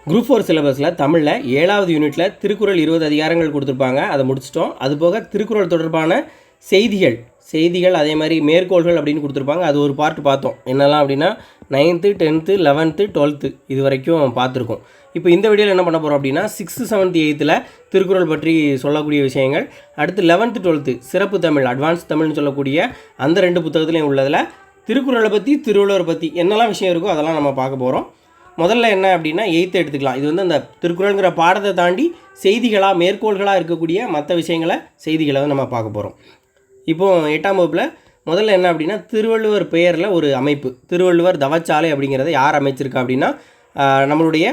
Group 4 சிலபஸில் தமிழில் 7வது யூனிட்டில் திருக்குறள் 20 அதிகாரங்கள் கொடுத்துருப்பாங்க. அதை முடிச்சிட்டோம். அதுபோக திருக்குறள் தொடர்பான செய்திகள் அதே மாதிரி மேற்கோள்கள் அப்படின்னு கொடுத்துருப்பாங்க. அது ஒரு பார்ட் பார்த்தோம். என்னெல்லாம் அப்படின்னா 9th 10th 11th 12th இது வரைக்கும் பார்த்துருக்கோம். இப்போ இந்த வீடியோவில் என்ன பண்ண போகிறோம் அப்படின்னா 6th 7th 8th திருக்குறள் பற்றி சொல்லக்கூடிய விஷயங்கள், அடுத்து 11th 12th சிறப்பு தமிழ் அட்வான்ஸ் தமிழ்னு சொல்லக்கூடிய அந்த 2 புத்தகத்துலேயும் உள்ளதில் திருக்குறளை பற்றி திருவள்ளுவரை பற்றி என்னெல்லாம் விஷயம் இருக்கோ அதெல்லாம் நம்ம பார்க்க போகிறோம். முதல்ல என்ன அப்படின்னா 8th எடுத்துக்கலாம். இது வந்து அந்த திருக்குறளுங்கிற பாடத்தை தாண்டி செய்திகளாக மேற்கோள்களாக இருக்கக்கூடிய மற்ற செய்திகளை நம்ம பார்க்க போகிறோம். இப்போது 8ஆம் வகுப்பில் முதல்ல என்ன அப்படின்னா திருவள்ளுவர் பெயரில் ஒரு அமைப்பு, திருவள்ளுவர் தவச்சாலை அப்படிங்கிறத யார் அமைச்சிருக்கா அப்படின்னா நம்மளுடைய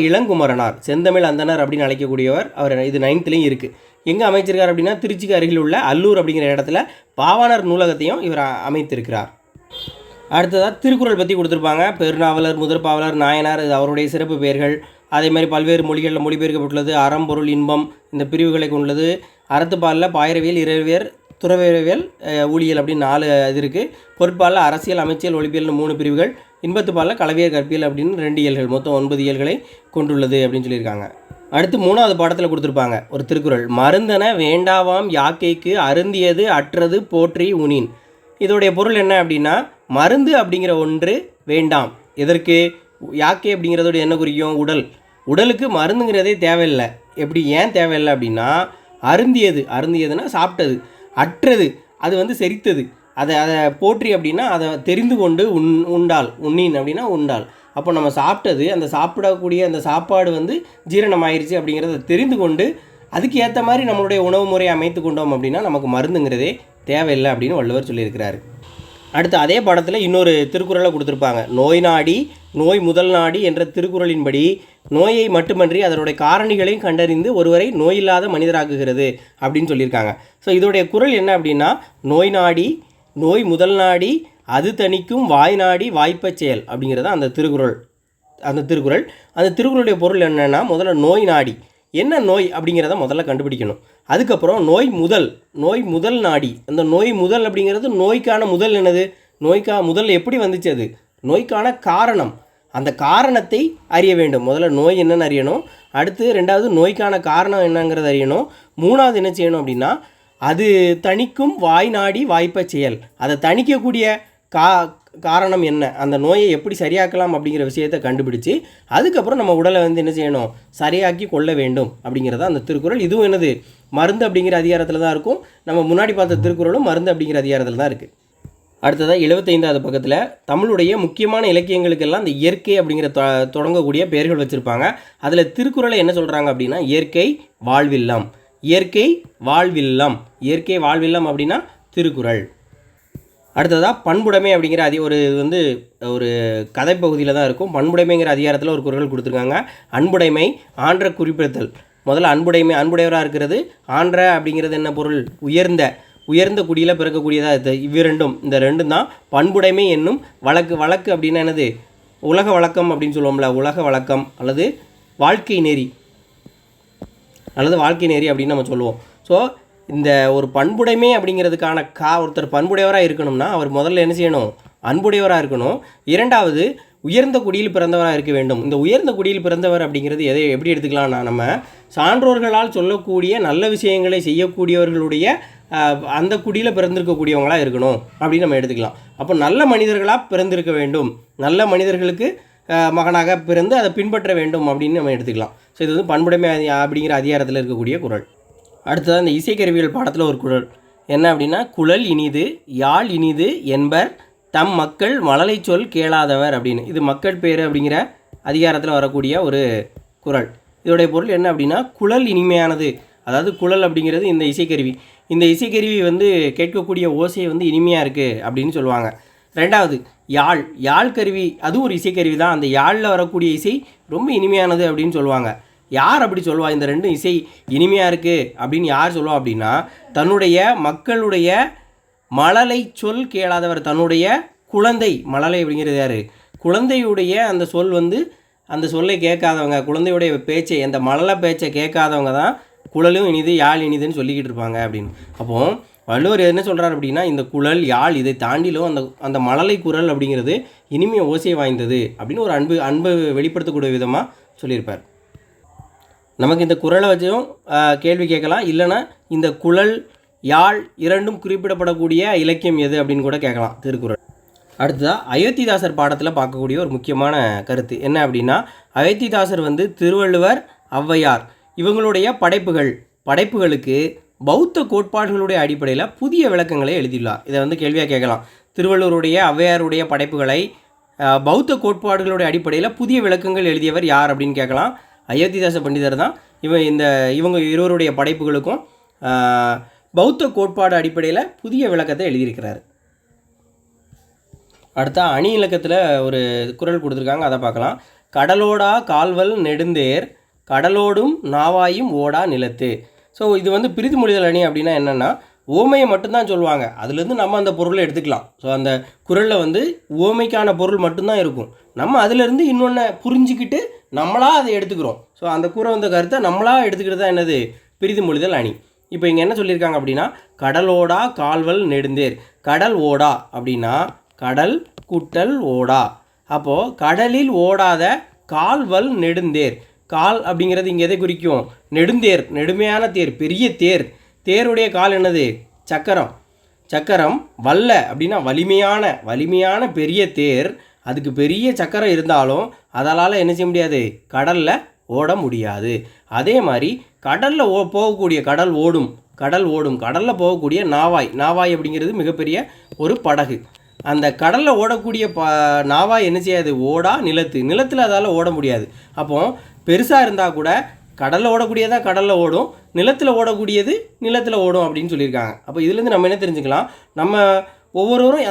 இளங்குமரனார், செந்தமிழ் அந்தனர் அப்படின்னு அழைக்கக்கூடியவர். அவர் இது 9th இருக்குது. எங்கே அமைச்சிருக்கார் அப்படின்னா திருச்சிக்கு அருகில் உள்ள அல்லூர் அப்படிங்கிற இடத்துல பாவாணர் நூலகத்தையும் இவர் அமைத்திருக்கிறார். அடுத்ததாக திருக்குறள் பற்றி கொடுத்துருப்பாங்க. பெருநாவலர், முதற்பாவலர், நாயனார் இது அவருடைய சிறப்பு பெயர்கள். அதே மாதிரி பல்வேறு மொழிகளில் மொழிபெயர்க்கப்பட்டுள்ளது. அறம், பொருள், இன்பம் இந்த பிரிவுகளை கொண்டுள்ளது. அறத்துப்பாலில் பாயிரவியல், இரவியல், துறவியல், ஊழியல் அப்படின்னு 4 இது இருக்குது. பொருட்பாலில் அரசியல், அமைச்சியல், ஒளிப்பியல்னு 3 பிரிவுகள். இன்பத்துப்பாலில் கலவியல், கற்பியல் அப்படின்னு 2 இயல்கள், மொத்தம் 9 இயல்களை கொண்டுள்ளது அப்படின்னு சொல்லியிருக்காங்க. அடுத்து 3வது பாடத்தில் கொடுத்துருப்பாங்க ஒரு திருக்குறள், மருந்தன வேண்டாவாம் யாக்கைக்கு அருந்தியது அற்றது போற்றி உனின். இதோடைய பொருள் என்ன அப்படின்னா மருந்து அப்படிங்கிற ஒன்று வேண்டாம். எதற்கு? யாக்கை அப்படிங்கிறதோட என்ன குறிக்கும்? உடலுக்கு மருந்துங்கிறதே தேவையில்லை. எப்படி ஏன் தேவையில்லை அப்படின்னா அருந்தியதுன்னா சாப்பிட்டது, அற்றது அது வந்து செரித்தது, அதை போற்றி அப்படின்னா அதை தெரிந்து கொண்டு உண்ணின் அப்படின்னா உண்டால். அப்போ நம்ம சாப்பிட்டது, அந்த சாப்பிடக்கூடிய அந்த சாப்பாடு வந்து ஜீரணமாயிருச்சு அப்படிங்கிறத தெரிந்து கொண்டு அதுக்கு ஏற்ற மாதிரி நம்மளுடைய உணவு முறையை அமைத்து கொண்டோம் அப்படின்னா நமக்கு மருந்துங்கிறதே தேவையில்லை அப்படின்னு வள்ளுவர் சொல்லியிருக்கிறாரு. அடுத்து அதே பாடத்தில் இன்னொரு திருக்குறளை கொடுத்துருப்பாங்க. நோய் நாடி நோய் முதல் நாடி என்ற திருக்குறளின்படி நோயை மட்டுமன்றி அதனுடைய காரணிகளையும் கண்டறிந்து ஒருவரை நோயில்லாத மனிதராக்குகிறது அப்படின்னு சொல்லியிருக்காங்க. ஸோ இதோடைய குறள் என்ன அப்படின்னா நோய் நாடி நோய் முதல் நாடி அது தணிக்கும் வாய் நாடி வாய்ப்பச் செயல் அப்படிங்கிறத அந்த திருக்குறள். அந்த திருக்குறளுடைய பொருள் என்னென்னா முதல்ல நோய் நாடி என்ன நோய் அப்படிங்கிறத முதல்ல கண்டுபிடிக்கணும். அதுக்கப்புறம் நோய் முதல் நாடி. அந்த நோய் முதல் அப்படிங்கிறது நோய்க்கான முதல் என்னது? முதல் எப்படி வந்துச்சு? அது நோய்க்கான காரணம். அந்த காரணத்தை அறிய வேண்டும். முதல்ல நோய் என்னன்னு அறியணும். அடுத்து 2வது நோய்க்கான காரணம் என்னங்கிறத அறியணும். 3வது என்ன செய்யணும் அப்படின்னா அது தணிக்கும் வாய் நாடி வாய்ப்பச் செயல். அதை தணிக்கக்கூடிய காரணம் என்ன, அந்த நோயை எப்படி சரியாக்கலாம் அப்படிங்கிற விஷயத்தை கண்டுபிடிச்சு அதுக்கப்புறம் நம்ம உடலை வந்து என்ன செய்யணும், சரியாக்கி கொள்ள வேண்டும் அப்படிங்கிறத அந்த திருக்குறள். இதுவும் என்னது, மருந்து அப்படிங்கிற அதிகாரத்தில் தான் இருக்கும். நம்ம முன்னாடி பார்த்த திருக்குறளும் மருந்து அப்படிங்கிற அதிகாரத்தில் தான் இருக்குது. அடுத்ததாக 75வது பக்கத்தில் தமிழுடைய முக்கியமான இலக்கியங்களுக்கெல்லாம் இந்த இயற்கை அப்படிங்கிற தொடங்கக்கூடிய பெயர்கள் வச்சுருப்பாங்க. அதில் திருக்குறளை என்ன சொல்கிறாங்க அப்படின்னா இயற்கை வாழ்வில்லம். இயற்கை வாழ்வில்லம் அப்படின்னா திருக்குறள். அடுத்ததாக பண்புடைமை அப்படிங்கிற ஒரு கதை பகுதியில் தான் இருக்கும். பண்புடைமைங்கிற அதிகாரத்தில் ஒரு குறள் கொடுத்துருக்காங்க. அன்புடைமை ஆன்ற குறிப்பிடுத்தல். முதல்ல அன்புடையவராக இருக்கிறது. ஆன்ற அப்படிங்கிறது என்ன பொருள்? உயர்ந்த குடியில் பிறக்கக்கூடியதாக. இந்த ரெண்டும் தான் பண்புடைமை என்னும் வழக்கு அப்படின்னா என்னது? உலக வழக்கம் அப்படின்னு சொல்லுவோம்ல, உலக வழக்கம் அல்லது வாழ்க்கை நெறி அப்படின்னு நம்ம சொல்லுவோம். ஸோ இந்த ஒரு பண்புடைமை அப்படிங்கிறதுக்கான ஒருத்தர் பண்புடையவராக இருக்கணும்னா அவர் முதல்ல என்ன செய்யணும்? அன்புடையவராக இருக்கணும். 2வது உயர்ந்த குடியில் பிறந்தவராக இருக்க வேண்டும். இந்த உயர்ந்த குடியில் பிறந்தவர் அப்படிங்கிறது எப்படி எடுத்துக்கலாம்னா நம்ம சான்றோர்களால் சொல்லக்கூடிய நல்ல விஷயங்களை செய்யக்கூடியவர்களுடைய அந்த குடியில் பிறந்திருக்கக்கூடியவங்களாக இருக்கணும் அப்படின்னு நம்ம எடுத்துக்கலாம். அப்போ நல்ல மனிதர்களாக பிறந்திருக்க வேண்டும், நல்ல மனிதர்களுக்கு மகனாக பிறந்து அதை பின்பற்ற வேண்டும் அப்படின்னு நம்ம எடுத்துக்கலாம். ஸோ இது வந்து பண்புடைமை அப்படிங்கிற அதிகாரத்தில் இருக்கக்கூடிய குறள். அடுத்ததாக இந்த இசைக்கருவியல் பாடத்தில் ஒரு குறள் என்ன அப்படின்னா குழல் இனிது யாழ் இனிது என்பர் தம் மக்கள் மழலை சொல் கேளாதவர் அப்படின்னு. இது மக்கள் பேர் அப்படிங்கிற அதிகாரத்தில் வரக்கூடிய ஒரு குறள். இதோடைய பொருள் என்ன அப்படின்னா குழல் இனிமையானது. அதாவது குழல் அப்படிங்கிறது இந்த இசைக்கருவி வந்து கேட்கக்கூடிய ஓசை வந்து இனிமையாக இருக்குது அப்படின்னு சொல்லுவாங்க. 2வது யாழ் கருவி, அதுவும் ஒரு இசைக்கருவி தான். அந்த யாழில் வரக்கூடிய இசை ரொம்ப இனிமையானது அப்படின்னு சொல்லுவாங்க. யார் அப்படி சொல்லுவா? இந்த 2 இசை இனிமையாக இருக்குது அப்படின்னு யார் சொல்லுவா அப்படின்னா தன்னுடைய மக்களுடைய மழலை சொல் கேளாதவர். தன்னுடைய குழந்தை, மழலை அப்படிங்கிறது யார்? குழந்தையுடைய அந்த சொல் வந்து அந்த சொல்லை கேட்காதவங்க, குழந்தையுடைய பேச்சை, அந்த மழலை பேச்சை கேட்காதவங்க தான் குழலும் இனிது யாழ் இனிதுன்னு சொல்லிக்கிட்டு இருப்பாங்க அப்படின்னு. அப்போது வள்ளுவர் என்ன சொல்கிறார் அப்படின்னா இந்த குழல் யாழ் இதை தாண்டிலும் அந்த மழலை குரல் அப்படிங்கிறது இனிமைய ஓசை வாய்ந்தது அப்படின்னு ஒரு அன்பை வெளிப்படுத்தக்கூடிய விதமாக சொல்லியிருப்பார். நமக்கு இந்த குறளை வச்சும் கேள்வி கேட்கலாம். இல்லைனா இந்த குழல் யாழ் இரண்டும் குறிப்பிடப்படக்கூடிய இலக்கியம் எது அப்படின்னு கூட கேட்கலாம் திருக்குறள். அடுத்ததாக அயோத்திதாசர் பாடத்தில் பார்க்கக்கூடிய ஒரு முக்கியமான கருத்து என்ன அப்படின்னா, அயோத்திதாசர் வந்து திருவள்ளுவர், ஔவையார் இவங்களுடைய படைப்புகளுக்கு பௌத்த கோட்பாடுகளுடைய அடிப்படையில் புதிய விளக்கங்களை எழுதியுள்ளார். இதை வந்து கேள்வியாக கேட்கலாம். திருவள்ளுவருடைய, ஔவையாருடைய படைப்புகளை பௌத்த கோட்பாடுகளுடைய அடிப்படையில் புதிய விளக்கங்கள் எழுதியவர் யார் அப்படின்னு கேட்கலாம். அயோத்திதாச பண்டிதர் தான். இவங்க இருவருடைய படைப்புகளுக்கும் பௌத்த கோட்பாடு அடிப்படையில் புதிய விளக்கத்தை எழுதியிருக்கிறார். அடுத்த அணி இலக்கத்தில் ஒரு குறள் கொடுத்துருக்காங்க, அதை பார்க்கலாம். கடலோடா கால்வல் நெடுந்தேர் கடலோடும் நாவாயும் ஓடா நிலத்து. ஸோ இது வந்து பிரித்து மொழிதல் அணி அப்படின்னா என்னென்னா, ஓமையை மட்டும்தான் சொல்லுவாங்க, அதுலேருந்து நம்ம அந்த பொருளை எடுத்துக்கலாம். ஸோ அந்த குறளில் வந்து ஓமைக்கான பொருள் மட்டும்தான் இருக்கும். நம்ம அதிலேருந்து இன்னொன்று புரிஞ்சிக்கிட்டு நம்மளாக அதை எடுத்துக்கிறோம். ஸோ அந்த குறை வந்த கருத்தை நம்மளாக எடுத்துக்கிட்டு தான் என்னது பிரித்து மொழிதல் அணி. இப்போ இங்கே என்ன சொல்லியிருக்காங்க அப்படின்னா, கடலோடா கால்வல் நெடுந்தேர். கடல் ஓடா அப்படின்னா கடல் கூட்டல் ஓடா. அப்போது கடலில் ஓடாத கால்வல் நெடுந்தேர். கால் அப்படிங்கிறது இங்கே எதை குறிக்கும்? நெடுந்தேர், நெடுமையான தேர், பெரிய தேர். தேருடைய கால் என்னது? சக்கரம். சக்கரம் வல்ல அப்படின்னா வலிமையான பெரிய தேர். அதுக்கு பெரிய சக்கரம் இருந்தாலும் அதனால் என்ன செய்ய முடியாது? கடலில் ஓட முடியாது. அதே மாதிரி கடலில் போகக்கூடிய கடல் ஓடும். கடலில் போகக்கூடிய நாவாய் அப்படிங்கிறது மிகப்பெரிய ஒரு படகு. அந்த கடலில் ஓடக்கூடிய நாவாய் என்ன செய்யாது? ஓடா நிலத்தில் அதால் ஓட முடியாது. அப்போது பெருசாக இருந்தால் கூட கடலில் ஓடக்கூடியதாக கடலில் ஓடும், நிலத்தில் ஓடக்கூடியது நிலத்தில் ஓடும் அப்படின்னு சொல்லியிருக்காங்க. அப்போ இதுலேருந்து நம்ம என்ன தெரிஞ்சுக்கலாம்? நம்ம ஒவ்வொருவரும்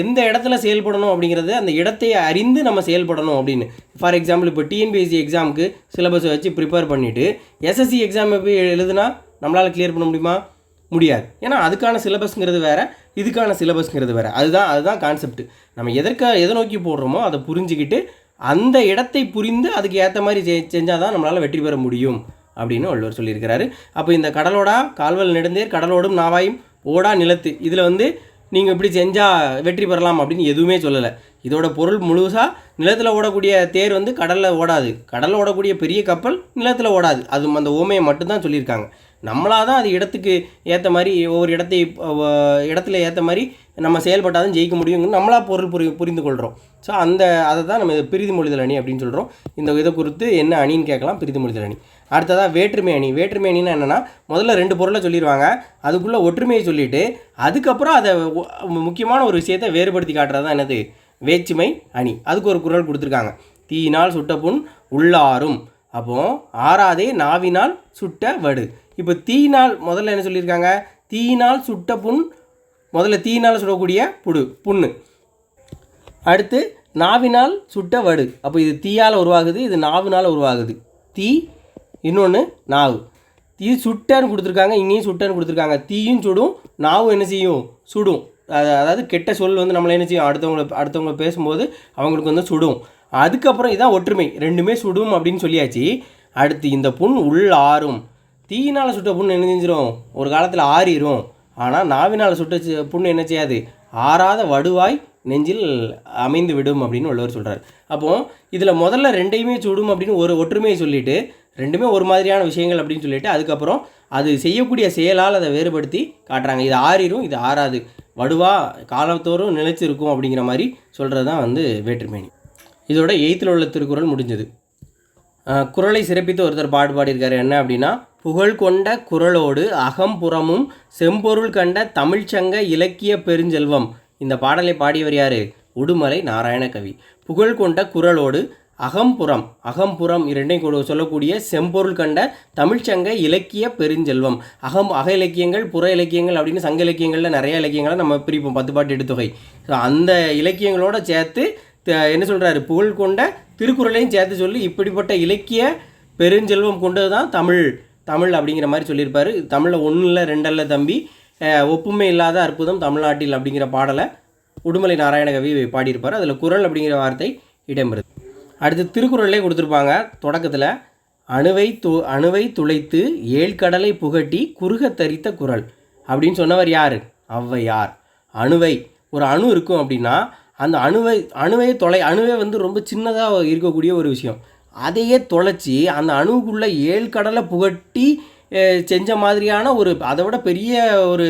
எந்த இடத்துல செயல்படணும் அப்படிங்கிறது அந்த இடத்தை அறிந்து நம்ம செயல்படணும் அப்படின்னு. ஃபார் எக்ஸாம்பிள் இப்போ டிஎன்பிஎஸ்சி எக்ஸாமுக்கு சிலபஸை வச்சு ப்ரிப்பேர் பண்ணிவிட்டு எஸ்எஸ்சி எக்ஸாம் போய் எழுதுனா நம்மளால் கிளியர் பண்ண முடியுமா? முடியாது. ஏன்னா அதுக்கான சிலபஸ்ங்கிறது வேறு, இதுக்கான சிலபஸ்ங்கிறது வேறு. அதுதான் கான்செப்ட். நம்ம எதை நோக்கி போடுறோமோ அதை புரிஞ்சுக்கிட்டு அந்த இடத்தை புரிந்து அதுக்கு ஏற்ற மாதிரி செஞ்சால் தான் நம்மளால் வெற்றி பெற முடியும் அப்படின்னு வள்ளுவர் சொல்லியிருக்கிறாரு. அப்போ இந்த கடலோடா கால்வல் நெடுந்தேர் கடலோடும் நாவாயும் ஓடா நிலத்து, இதில் வந்து நீங்கள் இப்படி செஞ்சால் வெற்றி பெறலாம் அப்படின்னு எதுவுமே சொல்லலை. இதோட பொருள் முழுசாக நிலத்தில் ஓடக்கூடிய தேர் வந்து கடலில் ஓடாது, கடலில் ஓடக்கூடிய பெரிய கப்பல் நிலத்தில் ஓடாது. அது அந்த ஓமையை மட்டும்தான் சொல்லியிருக்காங்க. நம்மளாக தான் அது இடத்துக்கு ஏற்ற மாதிரி ஒவ்வொரு இடத்துல ஏற்ற மாதிரி நம்ம செயல்பட்டால் தான் ஜெயிக்க முடியும்னு நம்மளாக பொருள் புரிந்து கொள்கிறோம். ஸோ அதை தான் நம்ம பிரிதி மொழிதல் அணி அப்படின்னு சொல்கிறோம். இந்த இதை குறித்து என்ன அணின்னு கேட்கலாம், பிரிதி மொழிதல் அணி. அடுத்ததாக வேற்றுமை அணின்னா என்னென்னா, முதல்ல 2 பொருளை சொல்லிடுவாங்க, அதுக்குள்ளே ஒற்றுமையை சொல்லிவிட்டு அதுக்கப்புறம் அதை முக்கியமான ஒரு விஷயத்தை வேறுபடுத்தி காட்டுறது தான் என்னது வேற்றுமை அணி. அதுக்கு ஒரு குறள் கொடுத்துருக்காங்க, தீயினால் சுட்ட புண் உள்ளாரும். அப்போது ஆறாதே நாவினால் சுட்ட வடு. இப்போ தீயினால் முதல்ல என்ன சொல்லியிருக்காங்க? தீயினால் சுட்ட புண், முதல்ல தீயினால் சுடக்கூடிய புண்ணு. அடுத்து நாவினால் சுட்ட வடு. அப்போ இது தீயால் உருவாகுது, இது நாவினால் உருவாகுது. தீ, இன்னொன்று நாவு. தீ சுட்டன்னு கொடுத்துருக்காங்க, இங்கேயும் சுட்டன்னு கொடுத்துருக்காங்க. தீயும் சுடும், நாவும் என்ன செய்யும்? சுடும். அதாவது கெட்ட சொல் வந்து நம்மளை என்ன செய்யும்? அடுத்தவங்களை பேசும்போது அவங்களுக்கு வந்து சுடும். அதுக்கப்புறம் இதான் ஒற்றுமை, ரெண்டுமே சுடும் அப்படின்னு சொல்லியாச்சு. அடுத்து இந்த புண் ஆறும். தீயினால் சுட்ட புண் என்ன செஞ்சிடும்? ஒரு காலத்தில் ஆறிடும். ஆனால் நாவினால் சுட்ட புண் என்ன செய்யாது? ஆறாத வடுவாய் நெஞ்சில் அமைந்து விடும் அப்படின்னு வள்ளுவர் சொல்கிறார். அப்போது இதில் முதல்ல 2யுமே சுடும் அப்படின்னு ஒரு ஒற்றுமையை சொல்லிவிட்டு, 2மே ஒரு மாதிரியான விஷயங்கள் அப்படின்னு சொல்லிவிட்டு அதுக்கப்புறம் அது செய்யக்கூடிய செயலால் அதை வேறுபடுத்தி காட்டுறாங்க. இது ஆறிடும், இது ஆறாது, வடுவா காலத்தோறும் நிலைச்சிருக்கும் அப்படிங்கிற மாதிரி சொல்கிறது தான் வந்து வேற்றுமை. இதோட 8th உள்ள திருக்குறள் முடிஞ்சது. குறளை சிறப்பித்து ஒருத்தர் பாடியிருக்காரு. என்ன அப்படின்னா, புகழ் கொண்ட குறளோடு அகம்புறமும் செம்பொருள் கண்ட தமிழ்ச்சங்க இலக்கிய பெருஞ்செல்வம். இந்த பாடலை பாடியவர் யார்? உடுமலை நாராயணகவி. புகழ் கொண்ட குறளோடு அகம்புறம் இரண்டையும் சொல்லக்கூடிய செம்பொருள் கண்ட தமிழ்ச்சங்க இலக்கிய பெருஞ்செல்வம். அக இலக்கியங்கள், புற இலக்கியங்கள் அப்படின்னு சங்க இலக்கியங்களில் நிறைய இலக்கியங்களை நம்ம பிரிப்போம், 10 பாட்டு எடுத்தொகை. ஸோ அந்த இலக்கியங்களோடு சேர்த்து என்ன சொல்கிறாரு? புகழ் கொண்ட திருக்குறளையும் சேர்த்து சொல்லி இப்படிப்பட்ட இலக்கிய பெருஞ்செல்வம் கொண்டது தான் தமிழ் அப்படிங்கிற மாதிரி சொல்லியிருப்பார். தமிழில் 1 இல்லை 2 இல்லை தம்பி, ஒப்புமை இல்லாத அற்புதம் தமிழ்நாட்டில் அப்படிங்கிற பாடலை உடுமலை நாராயணகவி பாடியிருப்பார். அதில் குறள் அப்படிங்கிற வார்த்தை இடம்பெறுது. அடுத்து திருக்குறளே கொடுத்துருப்பாங்க. தொடக்கத்தில் அணுவை துளைத்து 7 கடலை புகட்டி குறுக தரித்த குறள் அப்படின்னு சொன்னவர் யார்? ஔவையார். ஒரு அணு இருக்கும் அப்படின்னா அந்த அணுவை வந்து ரொம்ப சின்னதாக இருக்கக்கூடிய ஒரு விஷயம். அதையே தொலைச்சி அந்த அணுவுக்குள்ளே 7 கடலை புகட்டி செஞ்ச மாதிரியான ஒரு அதை விட பெரிய ஒரு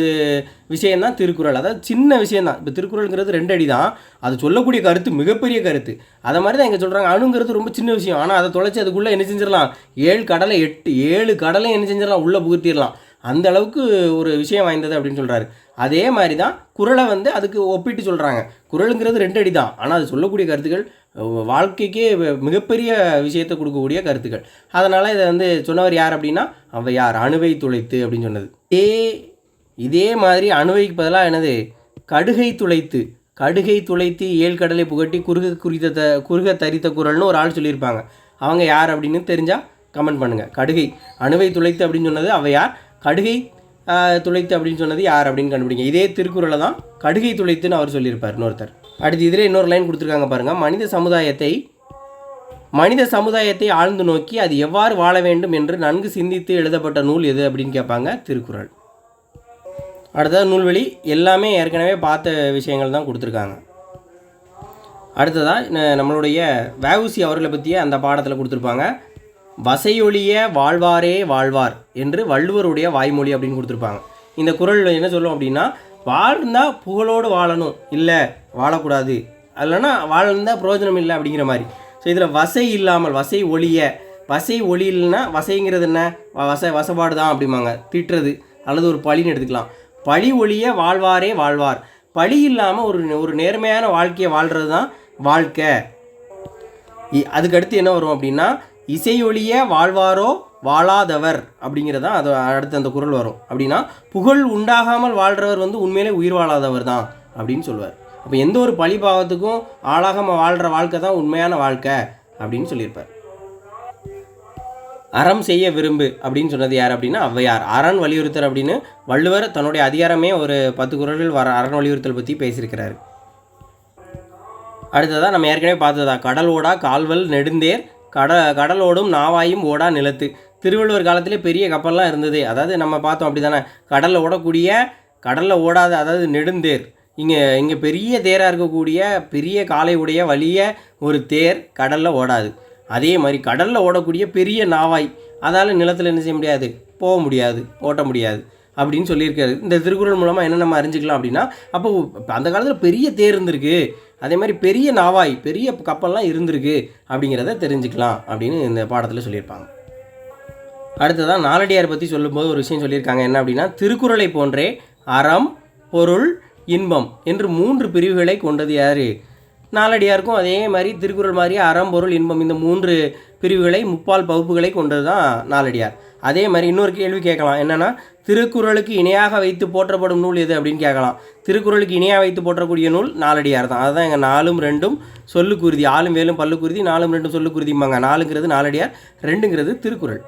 விஷயந்தான் திருக்குறள். அதாவது சின்ன விஷயந்தான். இப்போ திருக்குறளுங்கிறது 2 அடி தான், அது சொல்லக்கூடிய கருத்து மிகப்பெரிய கருத்து. அதை மாதிரி தான் இங்கே சொல்கிறாங்க, அணுங்கிறது ரொம்ப சின்ன விஷயம், ஆனால் அதை தொலைச்சி அதுக்குள்ளே என்ன செஞ்சிடலாம், 7 கடலை என்ன செஞ்சிடலாம், உள்ளே புகுத்திடலாம். அந்த அளவுக்கு ஒரு விஷயம் வாய்ந்தது அப்படின்னு சொல்கிறாரு. அதே மாதிரி தான் குறளை வந்து அதுக்கு ஒப்பிட்டு சொல்கிறாங்க. குறளுங்கிறது 2 அடி தான், ஆனால் அது சொல்லக்கூடிய கருத்துக்கள் வாழ்க்கைக்கே மிகப்பெரிய விஷயத்தை கொடுக்கக்கூடிய கருத்துக்கள். அதனால் இதை வந்து சொன்னவர் யார் அப்படின்னா ஔவையார். அணுவை துளைத்து அப்படின்னு சொன்னது. இதே மாதிரி அணுவைக்கு பதிலாக என்னது, கடுகை துளைத்து 7 கடலை புகட்டி குறுக தரித்த குறள்னு ஒரு ஆள் சொல்லியிருப்பாங்க. அவங்க யார் அப்படின்னு தெரிஞ்சால் கமெண்ட் பண்ணுங்கள். கடுகை அணுவை துளைத்து அப்படின்னு சொன்னது ஔவையார், கடுகை துளைத்து அப்படின்னு சொன்னது யார் அப்படின்னு கண்டுபிடிங்க. இதே திருக்குறளை தான் கடுகை துளைத்துன்னு அவர் சொல்லியிருப்பார் இன்னொருத்தர். அடுத்து இதில் இன்னொரு லைன் கொடுத்துருக்காங்க பாருங்கள். மனித சமுதாயத்தை ஆழ்ந்து நோக்கி அது எவ்வாறு வாழ வேண்டும் என்று நன்கு சிந்தித்து எழுதப்பட்ட நூல் எது அப்படின்னு கேட்பாங்க. திருக்குறள். அடுத்தது நூல்வெளி. எல்லாமே ஏற்கனவே பார்த்த விஷயங்கள் தான் கொடுத்துருக்காங்க. அடுத்ததாக நம்மளுடைய வ.உ.சி அவர்களை பற்றிய அந்த பாடத்தில் கொடுத்துருப்பாங்க. வசையொழிய வாழ்வாரே வாழ்வார் என்று வள்ளுவருடைய வாய்மொழி அப்படின்னு கொடுத்துருப்பாங்க. இந்த குறள் என்ன சொல்லும் அப்படின்னா, வாழ்ந்தால் புகழோடு வாழணும், இல்லை வாழக்கூடாது, இல்லைன்னா வாழ்ந்தால் பிரயோஜனம் இல்லை அப்படிங்கிற மாதிரி. ஸோ இதில் வசை இல்லாமல் வசை ஒளியில்னா வசைங்கிறது என்ன, வசப்பாடு தான் அப்படிம்பாங்க, திட்டுறது அல்லது ஒரு பழின்னு எடுத்துக்கலாம். பழி ஒழிய வாழ்வாரே வாழ்வார். பழி இல்லாமல் ஒரு நேர்மையான வாழ்க்கையை வாழ்கிறது தான் வாழ்க்கை. அதுக்கடுத்து என்ன வரும் அப்படின்னா, இசையொழிய வாழ்வாரோ வாழாதவர் அப்படிங்கிறதான் அது அடுத்து அந்த குறள் வரும். அப்படின்னா புகழ் உண்டாகாமல் வாழ்கிறவர் வந்து உண்மையிலே உயிர் வாழாதவர் தான் அப்படின்னு சொல்லுவார். அப்போ எந்த ஒரு பழிபாவத்துக்கும் ஆளாகாமல் வாழ்கிற வாழ்க்கை தான் உண்மையான வாழ்க்கை அப்படின்னு சொல்லியிருப்பார். அறம் செய்ய விரும்பு அப்படின்னு சொன்னது யார் அப்படின்னா ஔவையார். அரண் வலியுறுத்தல் அப்படின்னு வள்ளுவர் தன்னுடைய அதிகாரமே ஒரு 10 குறள்கள் அரண் வலியுறுத்தல் பற்றி பேசியிருக்கிறார். அடுத்ததாக நம்ம ஏற்கனவே பார்த்ததா, கடல் ஓடா கால்வல் நெடுந்தேர் கடலோடும் நாவாயும் ஓடா நிலத்து. திருவள்ளுவர் காலத்திலே பெரிய கப்பல்லாம் இருந்தது. அதாவது நம்ம பார்த்தோம் அப்படி தானே, கடலில் ஓடாத அதாவது நெடுந்தேர். இங்கே பெரிய தேராக இருக்கக்கூடிய பெரிய காலை உடைய வலிய ஒரு தேர் கடலில் ஓடாது. அதே மாதிரி கடலில் ஓடக்கூடிய பெரிய நாவாய், அதால் நிலத்தில் என்ன செய்ய முடியாது, போக முடியாது, ஓட்ட முடியாது அப்படின்னு சொல்லியிருக்காரு. இந்த திருக்குறள் மூலமாக என்ன நம்ம அறிஞ்சிக்கலாம் அப்படின்னா, அப்போ அந்த காலத்தில் பெரிய தேர் இருந்திருக்கு, அதே மாதிரி பெரிய நாவாய் பெரிய கப்பல்லாம் இருந்திருக்கு அப்படிங்கிறத தெரிஞ்சுக்கலாம் அப்படின்னு இந்த பாடத்தில் சொல்லியிருப்பாங்க. அடுத்ததான் நாலடியார் பற்றி சொல்லும்போது ஒரு விஷயம் சொல்லியிருக்காங்க. என்ன அப்படின்னா, திருக்குறளை போன்றே அறம் பொருள் இன்பம் என்று 3 பிரிவுகளை கொண்டது யார், நாலடியாருக்கும் அதே மாதிரி திருக்குறள் மாதிரி அறம் பொருள் இன்பம் இந்த 3 பிரிவுகளை 3 பகுப்புகளை கொண்டது தான் நாலடியார். அதே மாதிரி இன்னொரு கேள்வி கேட்கலாம். என்னென்னா, திருக்குறளுக்கு இணையாக வைத்து போற்றப்படும் நூல் எது அப்படின்னு கேட்கலாம். திருக்குறளுக்கு இணையாக வைத்து போற்றக்கூடிய நூல் நாலடியார் தான். அதுதான் எங்கள் 4ம் 2ம் சொல்லுக்குருதி, 4ம் 7ம் பல்லுக்குருதி, 4ம் 2ம் சொல்லுக்குருதிம்பாங்க. 4ங்கிறது நாலடியார், 2ங்கிறது திருக்குறள்.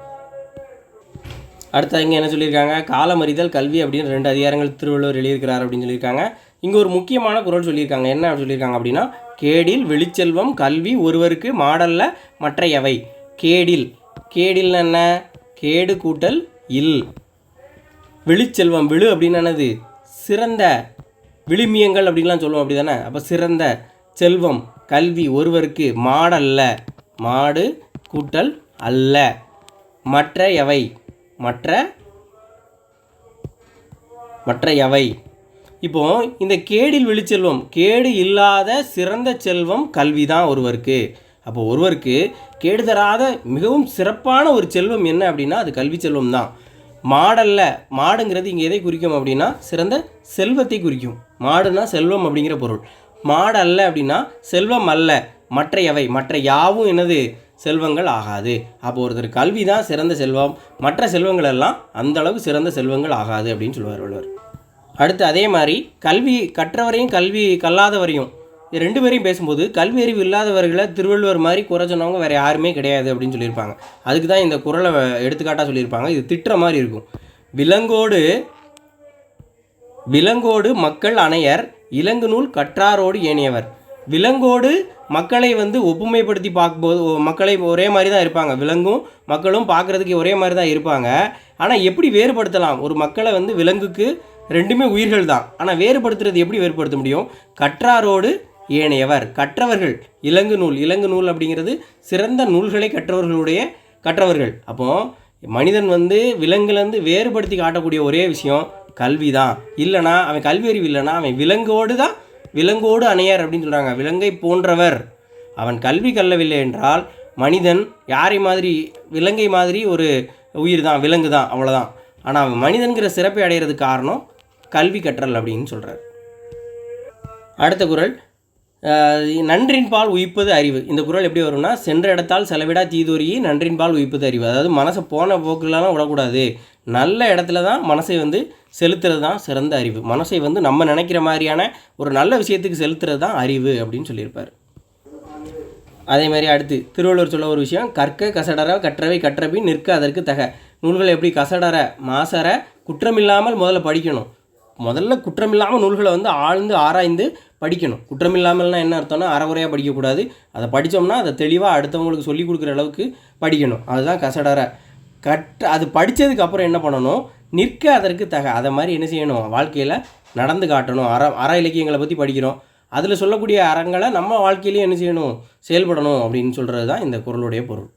அடுத்து இங்கே என்ன சொல்லியிருக்காங்க, காலமறிதல் கல்வி அப்படின்னு 2 அதிகாரங்கள் திருவள்ளுவர் எழுதியிருக்கிறார் அப்படின்னு சொல்லியிருக்காங்க. இங்கே ஒரு முக்கியமான குறள் சொல்லியிருக்காங்க. என்ன சொல்லியிருக்காங்க அப்படின்னா, கேடில் வெளிச்செல்வம் கல்வி ஒருவருக்கு மாடல்ல மற்ற எவை. கேடில் என்ன, கேடு கூட்டல் இல். வெளிச்செல்வம், விழு அப்படின்னு என்னது, சிறந்த விழுமியங்கள் அப்படின்லாம் சொல்லுவோம் அப்படி தானே. அப்போ சிறந்த செல்வம் கல்வி ஒருவருக்கு மாடல்ல, மாடு கூட்டல் அல்ல, மற்ற எவை, மற்ற எவை. இப்போ இந்த கேடில் வெளிச்செல்வம், கேடு இல்லாத சிறந்த செல்வம் கல்வி தான் ஒருவருக்கு. அப்போ ஒருவருக்கு கேடு தராத மிகவும் சிறப்பான ஒரு செல்வம் என்ன அப்படின்னா அது கல்வி செல்வம் தான். மாடல்ல, மாடுங்கிறது இங்கே எதை குறிக்கும் அப்படின்னா சிறந்த செல்வத்தை குறிக்கும். மாடுனா செல்வம் அப்படிங்கிற பொருள். மாடு அல்ல அப்படின்னா செல்வம் அல்ல, மற்ற எவை, மற்ற யாவும் என்னது செல்வங்கள் ஆகாது. அப்போ ஒருத்தர் கல்வி தான் சிறந்த செல்வம், மற்ற செல்வங்கள் எல்லாம் அந்த அளவுக்கு சிறந்த செல்வங்கள் ஆகாது அப்படின்னு சொல்லுவார் வள்ளுவர். அடுத்து அதே மாதிரி கல்வி கற்றவரையும் கல்வி கல்லாதவரையும் 2 பேரையும் பேசும்போது கல்வி அறிவு இல்லாதவர்களை திருவள்ளுவர் மாதிரி குறை சொன்னவங்க வேறு யாருமே கிடையாது அப்படின்னு சொல்லியிருப்பாங்க. அதுக்கு தான் இந்த குறளை எடுத்துக்காட்டாக சொல்லியிருப்பாங்க. இது திட்டுற மாதிரி இருக்கும். விலங்கோடு மக்கள் அணையர் இலங்கு நூல் கற்றாரோடு ஏனையவர். விலங்கோடு மக்களை ஒப்புமைப்படுத்தி பார்க்கும்போது மக்களை ஒரே மாதிரி தான் இருப்பாங்க. விலங்கும் மக்களும் பார்க்குறதுக்கு ஒரே மாதிரி தான் இருப்பாங்க. ஆனால் எப்படி வேறுபடுத்தலாம், ஒரு மக்களை விலங்குக்கு 2மே உயிர்கள் தான், ஆனால் வேறுபடுத்துறது எப்படி வேறுபடுத்த முடியும், கற்றாரோடு ஏனையவர். கற்றவர்கள், இலங்கு நூல். இலங்கு நூல் அப்படிங்கிறது சிறந்த நூல்களை கற்றவர்கள். அப்போது மனிதன் வந்து விலங்குலேருந்து வேறுபடுத்தி காட்டக்கூடிய ஒரே விஷயம் கல்வி தான். இல்லைனா அவன் கல்வி அறிவு இல்லைனா அவன் விலங்கோடு அணையார் அப்படின்னு சொல்கிறாங்க. விலங்கை போன்றவர். அவன் கல்வி கல்லவில்லை என்றால் மனிதன் யாரை மாதிரி, விலங்கை மாதிரி ஒரு உயிர் தான், விலங்கு தான், அவ்வளோதான். ஆனால் அவன் மனிதன்கிற சிறப்பை அடைகிறதுக்கு காரணம் கல்வி கற்றல் அப்படின்னு சொல்கிறார். அடுத்த குறள், நன்றின்பால் உயிப்பது அறிவு. இந்த குறள் எப்படி வரும்னா, சென்ற இடத்தால் செலவிடா தீதோரியை நன்றின்பால் உயிப்பது அறிவு. அதாவது மனசை போன போக்குலாம் விடக்கூடாது, நல்ல இடத்துல தான் மனசை வந்து செலுத்துறது தான் சிறந்த அறிவு. மனசை வந்து நம்ம நினைக்கிற மாதிரியான ஒரு நல்ல விஷயத்துக்கு செலுத்துறது தான் அறிவு அப்படின்னு சொல்லியிருப்பார். அதே மாதிரி அடுத்து திருவள்ளுவர் சொல்ல ஒரு விஷயம், கற்க கசடர கற்றவை கற்றபின் நிற்க அதற்கு தக. நூல்களை எப்படி கசடர மாசற குற்றமில்லாமல் முதல்ல படிக்கணும். முதல்ல குற்றமில்லாமல் நூல்களை வந்து ஆழ்ந்து ஆராய்ந்து படிக்கணும். குற்றமில்லாமல்னால் என்ன அர்த்தம்னா அறகுறையாக படிக்கக்கூடாது. அதை படித்தோம்னா அதை தெளிவாக அடுத்தவங்களுக்கு சொல்லிக் கொடுக்குற அளவுக்கு படிக்கணும். அதுதான் கசடர. அது படித்ததுக்கப்புறம் என்ன பண்ணணும், நிற்க அதற்கு தக. அதை மாதிரி என்ன செய்யணும், வாழ்க்கையில் நடந்து காட்டணும். அற இலக்கியங்களை பற்றி படிக்கிறோம், அதில் சொல்லக்கூடிய அறங்களை நம்ம வாழ்க்கையிலேயே என்ன செய்யணும், செயல்படணும் அப்படின்னு சொல்கிறது தான் இந்த குறளுடைய பொருள்.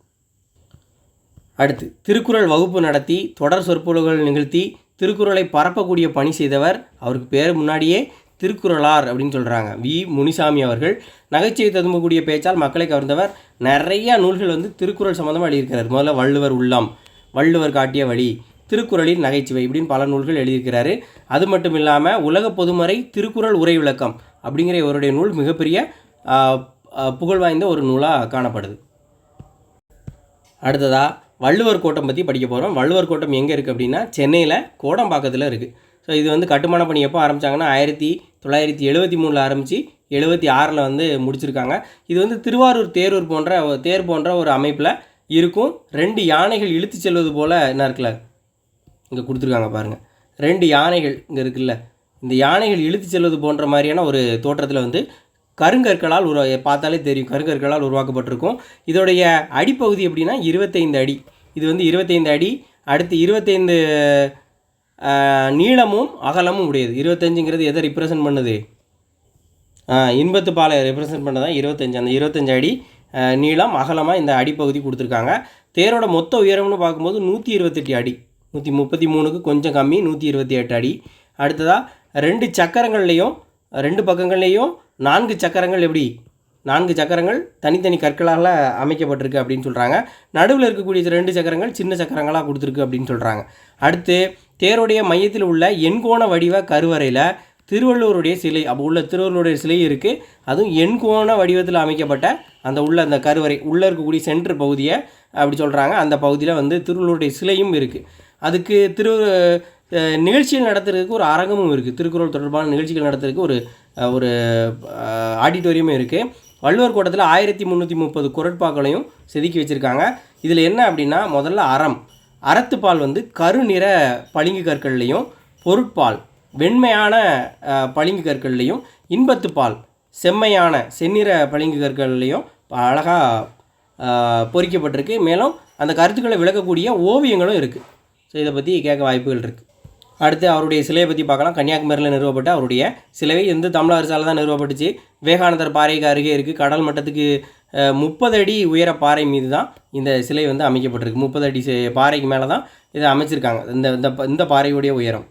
அடுத்து திருக்குறள் வகுப்பு நடத்தி தொடர் சொற்பொழிவுகள் நிகழ்த்தி திருக்குறளை பரப்பக்கூடிய பணி செய்தவர். அவருக்கு பேர் முன்னாடியே திருக்குறளார் அப்படின்னு சொல்கிறாங்க. வி முனிசாமி அவர்கள். நகைச்சுவை ததும்பக்கூடிய பேச்சால் மக்களை கவர்ந்தவர். நிறையா நூல்கள் வந்து திருக்குறள் சம்மந்தமாக எழுதியிருக்கிறார். முதல்ல வள்ளுவர் உள்ளம், வள்ளுவர் காட்டிய வழி, திருக்குறளின் நகைச்சுவை இப்படின்னு பல நூல்கள் எழுதியிருக்கிறாரு. அது மட்டும் இல்லாமல் உலக பொதுமறை திருக்குறள் உரை விளக்கம் அப்படிங்கிற இவருடைய நூல் மிகப்பெரிய புகழ் வாய்ந்த ஒரு நூலாக காணப்படுது. அடுத்ததாக வள்ளுவர் கோட்டம் பற்றி படிக்க போகிறோம். வள்ளுவர் கோட்டம் எங்கே இருக்குது அப்படின்னா சென்னையில் கோடம்பாக்கத்தில் இருக்குது. ஸோ இது வந்து கட்டுமான பணி எப்போ ஆரம்பித்தாங்கன்னா 1973 ஆரம்பித்து 76 வந்து முடிச்சிருக்காங்க. இது வந்து திருவாரூர் தேர் போன்ற ஒரு அமைப்பில் இருக்கும். 2 யானைகள் இழுத்து செல்வது போல் என்ன இருக்குல்ல, இங்கே கொடுத்துருக்காங்க பாருங்கள், 2 யானைகள் இங்கே இருக்குல்ல, இந்த யானைகள் இழுத்து செல்வது போன்ற மாதிரியான ஒரு தோற்றத்தில் வந்து கருங்கற்களால் பார்த்தாலே தெரியும், கருங்கற்களால் உருவாக்கப்பட்டிருக்கும். இதோடைய அடிப்பகுதி எப்படின்னா 25 அடி. இது வந்து 25 அடி. அடுத்து 25 நீளமும் அகலமும் உடையது. 25ங்கிறது எதை ரிப்ரசன்ட் பண்ணுது, இன்பத்து பாலை ரெப்ரசன்ட் பண்ணதான் 25. அந்த 25 அடி நீளம் அகலமாக இந்த அடிப்பகுதி கொடுத்துருக்காங்க. தேரோட மொத்த உயரம்னு பார்க்கும்போது 128 அடி. 133க்கு கொஞ்சம் கம்மி, 128 அடி. அடுத்ததாக 2 சக்கரங்கள்லேயும் 2 பக்கங்கள்லேயும் 4 சக்கரங்கள். எப்படி 4 சக்கரங்கள் தனித்தனி கற்களால் அமைக்கப்பட்டிருக்கு அப்படின்னு சொல்கிறாங்க. நடுவில் இருக்கக்கூடிய 2 சக்கரங்கள் சின்ன சக்கரங்களாக கொடுத்துருக்கு அப்படின்னு சொல்கிறாங்க. அடுத்து தேருடைய மையத்தில் உள்ள எண்கோண வடிவ கருவறையில் திருவள்ளுவருடைய சிலை, அப்போ உள்ள திருவள்ளுவருடைய சிலை இருக்குது. அதுவும் எண்கோண வடிவத்தில் அமைக்கப்பட்ட அந்த கருவறை உள்ளே இருக்கக்கூடிய சென்ட்ரு பகுதியை அப்படி சொல்கிறாங்க. அந்த பகுதியில் வந்து திருவள்ளுவருடைய சிலையும் இருக்குது. அதுக்கு நிகழ்ச்சிகள் நடத்துறதுக்கு ஒரு அரங்கமும் இருக்குது. திருக்குறள் தொடர்பான நிகழ்ச்சிகள் நடத்துறதுக்கு ஒரு ஆடிட்டோரியமும் இருக்குது. வள்ளுவர் கோட்டத்தில் 1330 குறட்பாக்களையும் செதுக்கி வச்சுருக்காங்க. இதில் என்ன அப்படின்னா, முதல்ல அறத்துப்பால் வந்து கருநிற பளிங்கு கற்கள்லையும், பொருட்பால் வெண்மையான பளிங்கு கற்கள்லையும், இன்பத்துப்பால் செம்மையான செந்நிற பளிங்கு கற்கள்லையும் அழகாக பொறிக்கப்பட்டிருக்கு. மேலும் அந்த கருத்துக்களை விளக்கக்கூடிய ஓவியங்களும் இருக்குது. ஸோ இதை பற்றி கேட்க வாய்ப்புகள் இருக்குது. அடுத்து அவருடைய சிலையை பற்றி பார்க்கலாம். கன்னியாகுமரியில் நிறுவப்பட்ட அவருடைய சிலை வந்து தமிழக அரசால் தான் நிறுவப்பட்டுச்சு. விவேகானந்தர் பாறைக்கு அருகே இருக்குது. கடல் மட்டத்துக்கு 30 அடி உயர பாறை மீது தான் இந்த சிலை வந்து அமைக்கப்பட்டிருக்கு. 30 அடி பாறைக்கு மேலே தான் இதை அமைச்சிருக்காங்க. இந்த பாறையுடைய உயரம்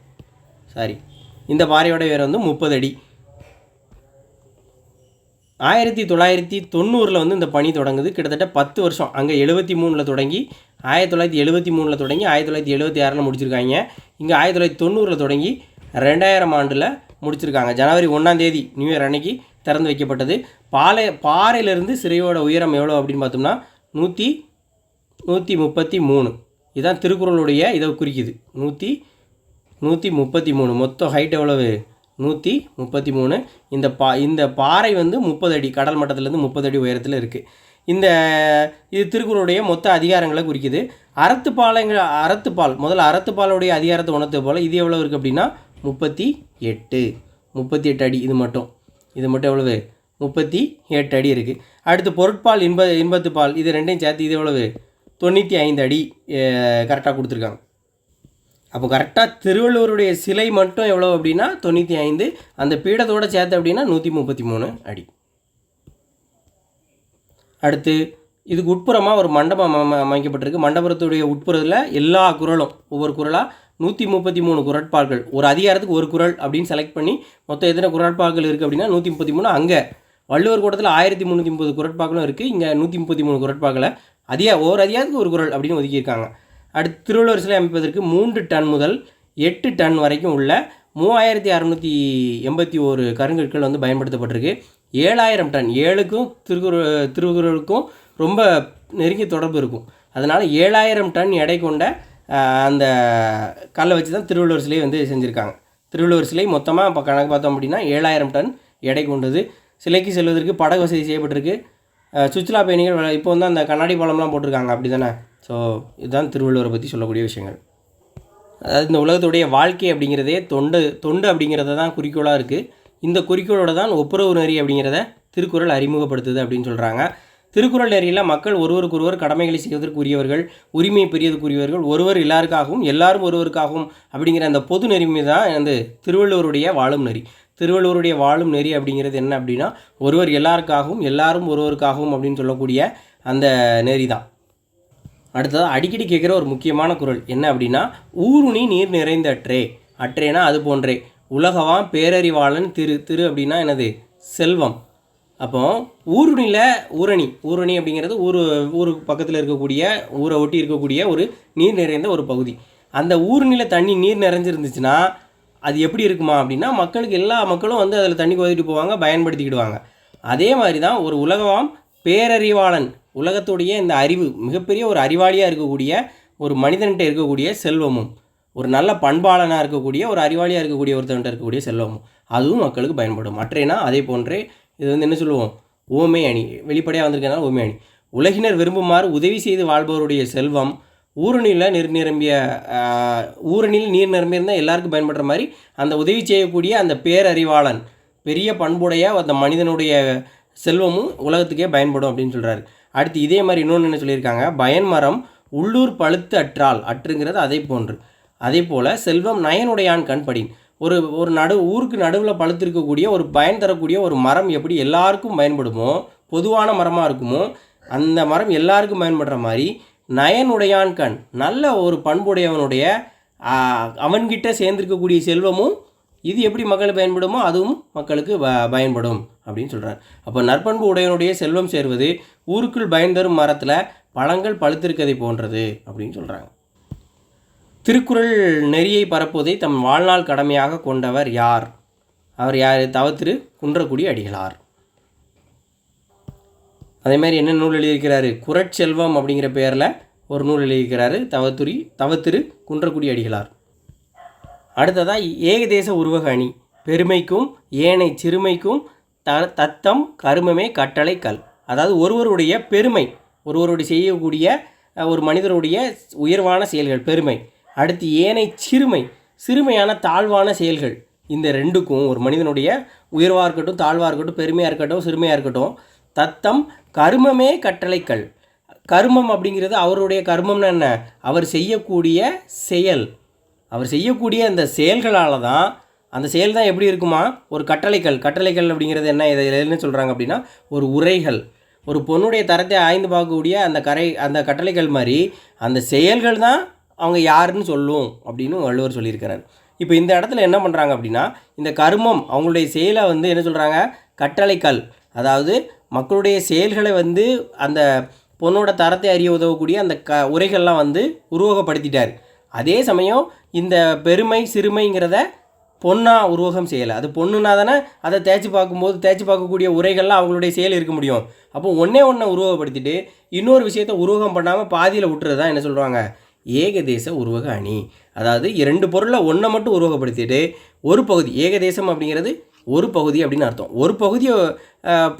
இந்த பாறையோட உயரம் வந்து 30 அடி. 1990 வந்து இந்த பணி தொடங்குது. கிட்டத்தட்ட 10 வருஷம். அங்கே 73 தொடங்கி 1973 தொடங்கி 1976 முடிச்சிருக்காங்க. இங்கே 1990 தொடங்கி 2000 ஆண்டில் முடிச்சிருக்காங்க. ஜனவரி 1ஆம் தேதி நியூ இயர் அன்னைக்கு திறந்து வைக்கப்பட்டது. பாறையிலிருந்து சிலையோட உயரம் எவ்வளோ அப்படின்னு பார்த்தோம்னா 133. இதுதான் திருக்குறளுடைய இதை குறிக்குது. 133. மொத்தம் ஹைட் எவ்வளவு, 133. இந்த பாறை வந்து 30 அடி, கடல் மட்டத்திலேருந்து 30 அடி உயரத்தில் இருக்குது. இது திருக்குறளுடைய மொத்த அதிகாரங்களை குறிக்குது. அறத்துப்பால் முதல்ல அறத்துப்பாலுடைய அதிகாரத்தை உணர்த்து போல் இது எவ்வளோ இருக்குது அப்படின்னா 38 அடி. இது மட்டும் எவ்வளவு, 38 அடி இருக்குது. அடுத்து பொருட்பால் இன்பத்துப்பால் இது ரெண்டையும் சேர்த்து இது எவ்வளவு, 95 அடி கரெக்டாக கொடுத்துருக்காங்க. அப்போ கரெக்டாக திருவள்ளுவருடைய சிலை மட்டும் எவ்வளோ அப்படின்னா 95, அந்த பீடத்தோடு சேர்த்து அப்படின்னா 133 அடி. அடுத்து இதுக்கு உட்புறமாக ஒரு மண்டபம் அமைக்கப்பட்டிருக்கு. மண்டபத்துடைய உட்புறத்தில் எல்லா குறளும் ஒவ்வொரு குறளாக 133 குறட்பாக்கள், ஒரு அதிகாரத்துக்கு ஒரு குறள் அப்படின்னு செலக்ட் பண்ணி மொத்தம் எத்தனை குறட்பாக்கள் இருக்குது அப்படின்னா 133. அங்கே வள்ளுவர் கூட்டத்தில் 1330 குறட்பாக்களும் இருக்குது. இங்கே 133 குறட்பாக்களை ஒவ்வொரு அதிகாரத்துக்கு ஒரு குறள் அப்படின்னு ஒதுக்கியிருக்காங்க. அடுத்து திருவள்ளுவர் சிலை அமைப்பதற்கு 3 டன் முதல் 8 டன் வரைக்கும் உள்ள 3681 கருங்கற்கள் வந்து பயன்படுத்தப்பட்டிருக்கு. 7000 டன், 7க்கும் திருக்குறளுக்கும் ரொம்ப நெருங்கிய தொடர்பு இருக்கும். அதனால் 7000 டன் எடை கொண்ட அந்த கல்லை வச்சு தான் திருவள்ளுவர் சிலை வந்து செஞ்சுருக்காங்க. திருவள்ளுவர் சிலை மொத்தமாக இப்போ கணக்கு பார்த்தோம் அப்படின்னா 7000 டன் எடை கொண்டது. சிலைக்கு செல்வதற்கு படகு வசதி செய்யப்பட்டிருக்கு. சுற்றுலா பயணிகள் இப்போ வந்து அந்த கண்ணாடி பாலம்லாம் போட்டிருக்காங்க, அப்படி தானே. ஸோ இதுதான் திருவள்ளுவரை பற்றி சொல்லக்கூடிய விஷயங்கள். அதாவது இந்த உலகத்துடைய வாழ்க்கை அப்படிங்கிறதே தொண்டு அப்படிங்கிறத தான் குறிக்கோளாக இருக்குது. இந்த குறிக்கோளோட தான் ஒப்புரவு நெறி அப்படிங்கிறத திருக்குறள் அறிமுகப்படுத்துது அப்படின்னு சொல்கிறாங்க. திருக்குறள் நெறியில் மக்கள் ஒருவருக்கொருவர் கடமைகளை செய்வதற்கு உரியவர்கள், உரிமை பெரியதுக்குரியவர்கள், ஒருவர் எல்லாருக்காகவும் எல்லாரும் ஒருவருக்காகவும் அப்படிங்கிற அந்த பொது நெறிமை தான் வந்து திருவள்ளுவருடைய வாழும் நெறி. திருவள்ளுவருடைய வாழும் நெறி அப்படிங்கிறது என்ன அப்படின்னா ஒருவர் எல்லாருக்காகவும் எல்லாரும் ஒருவருக்காகவும் அப்படின்னு சொல்லக்கூடிய அந்த நெறி தான். அடுத்ததாக அடிக்கடி கேட்குற ஒரு முக்கியமான குறள் என்ன அப்படின்னா ஊருணி நீர் நிறைந்த அற்றேனா அது போன்றே உலகவாம் பேரறிவாளன் திரு அப்படின்னா என்னது செல்வம். அப்போ ஊரணி அப்படிங்கிறது ஊருக்கு பக்கத்தில் இருக்கக்கூடிய ஊரை ஒட்டி இருக்கக்கூடிய ஒரு நீர் நிறைந்த ஒரு பகுதி. அந்த ஊருணியில் தண்ணி நீர் நிறைஞ்சிருந்துச்சுன்னா அது எப்படி இருக்குமா அப்படின்னா எல்லா மக்களும் வந்து அதில் தண்ணி கொதிட்டு போவாங்க, பயன்படுத்திக்கிடுவாங்க. அதே மாதிரி தான் ஒரு உலகவாம் பேரறிவாளன், உலகத்துடைய இந்த அறிவு மிகப்பெரிய ஒரு அறிவாளியாக இருக்கக்கூடிய ஒரு மனிதன்கிட்ட இருக்கக்கூடிய செல்வமும், ஒரு நல்ல பண்பாளனாக இருக்கக்கூடிய ஒரு அறிவாளியாக இருக்கக்கூடிய ஒருத்தன்கிட்ட இருக்கக்கூடிய செல்வமும் அதுவும் மக்களுக்கு பயன்படும். மற்றேனா அதே போன்றே இது வந்து என்ன சொல்லுவோம், ஓமை அணி, வெளிப்படையாக வந்திருக்கனால ஓமை அணி. உலகினர் விரும்புமாறு உதவி செய்து வாழ்பவருடைய செல்வம் ஊரணியில் நீர் நிரம்பியிருந்தால் எல்லாருக்கும் பயன்படுற மாதிரி அந்த உதவி செய்யக்கூடிய அந்த பேரறிவாளன் பெரிய பண்புடைய அந்த மனிதனுடைய செல்வமும் உலகத்துக்கே பயன்படும் அப்படின்னு சொல்கிறாரு. அடுத்து இதே மாதிரி இன்னொன்று என்ன சொல்லியிருக்காங்க, பயன்மரம் உள்ளூர் பழுத்து அற்றுங்கிறது அதே போல் செல்வம் நயனுடையான் கண்படின். ஒரு ஊருக்கு நடுவில் பழுத்திருக்கக்கூடிய ஒரு பயன் தரக்கூடிய ஒரு மரம் எப்படி எல்லாருக்கும் பயன்படுமோ, பொதுவான மரமாக இருக்குமோ, அந்த மரம் எல்லாருக்கும் பயன்படுற மாதிரி நயனுடையான் கண், நல்ல ஒரு பண்புடையவனுடைய அவன்கிட்ட சேர்ந்திருக்கக்கூடிய செல்வமும் இது எப்படி மக்களுக்கு பயன்படுமோ அதுவும் மக்களுக்கு பயன்படும் அப்படின்னு சொல்கிறார். அப்போ நற்பண்பு உடையவனுடைய செல்வம் சேர்வது ஊருக்குள் பயன் தரும் மரத்தில் பழங்கள் பழுத்திருக்கதை போன்றது அப்படின்னு சொல்கிறாங்க. திருக்குறள் நெறியை பரப்புவதை தம் வாழ்நாள் கடமையாக கொண்டவர் யார்? அவர் யார்? தவத்திரு குன்றக்குடி அடிகளார். அதே மாதிரி என்ன நூல் எழுதியிருக்கிறாரு, குறட்செல்வம் அப்படிங்கிற பேரில் ஒரு நூல் எழுதியிருக்கிறாரு தவத்திரு குன்றக்குடி அடிகளார். அடுத்ததாக ஏகதேச உருவக அணி, பெருமைக்கும் ஏனை சிறுமைக்கும் தத்தம் கருமமே கட்டளை கல். அதாவது ஒருவருடைய பெருமை, ஒருவருடைய செய்யக்கூடிய ஒரு மனிதருடைய உயர்வான செயல்கள் பெருமை. அடுத்து ஏனை சிறுமையான தாழ்வான செயல்கள். இந்த ரெண்டுக்கும் ஒரு மனிதனுடைய உயர்வாக இருக்கட்டும், தாழ்வாக இருக்கட்டும், பெருமையாக இருக்கட்டும், சிறுமையாக இருக்கட்டும், தத்தம் கருமமே கட்டளைக்கல். கர்மம் அப்படிங்கிறது அவருடைய கர்மம்னு என்ன, அவர் செய்யக்கூடிய செயல், அவர் செய்யக்கூடிய அந்த செயல்களால் தான் அந்த செயல் தான் எப்படி இருக்குமா ஒரு கட்டளைக்கல் அப்படிங்கிறது என்ன, இதை என்ன சொல்கிறாங்க அப்படின்னா ஒரு உரைகள். ஒரு பொண்ணுடைய தரத்தை ஆய்ந்து பார்க்கக்கூடிய அந்த கட்டளைக்கல் மாதிரி அந்த செயல்கள் தான் அவங்க யாருன்னு சொல்லும் அப்படின்னு வள்ளுவர் சொல்லியிருக்கிறார். இப்போ இந்த இடத்துல என்ன பண்ணுறாங்க அப்படின்னா இந்த கர்மம் அவங்களுடைய செயலை வந்து என்ன சொல்கிறாங்க, கட்டளைக்கல். அதாவது மக்களுடைய செயல்களை வந்து அந்த பொண்ணோட தரத்தை அறிய உதவக்கூடிய அந்த உரைகள்லாம் வந்து உருவகப்படுத்திட்டார். அதே சமயம் இந்த பெருமை சிறுமைங்கிறத பொண்ணாக உருவகம் செய்யலை. அது பொண்ணுன்னா தானே அதை தேய்ச்சி பார்க்கக்கூடிய உரைகள்லாம் அவங்களுடைய செயல் இருக்க முடியும். அப்போ ஒன்றே உருவகப்படுத்திட்டு இன்னொரு விஷயத்தை உருவகம் பண்ணாமல் பாதியில் விட்டுறது தான் என்ன சொல்கிறாங்க, ஏகதேச உருவக அணி. அதாவது 2 பொருளை ஒன்றை மட்டும் உருவகப்படுத்திட்டு ஒரு பகுதி, ஏகதேசம் அப்படிங்கிறது ஒரு பகுதி அப்படின்னு அர்த்தம், ஒரு பகுதியை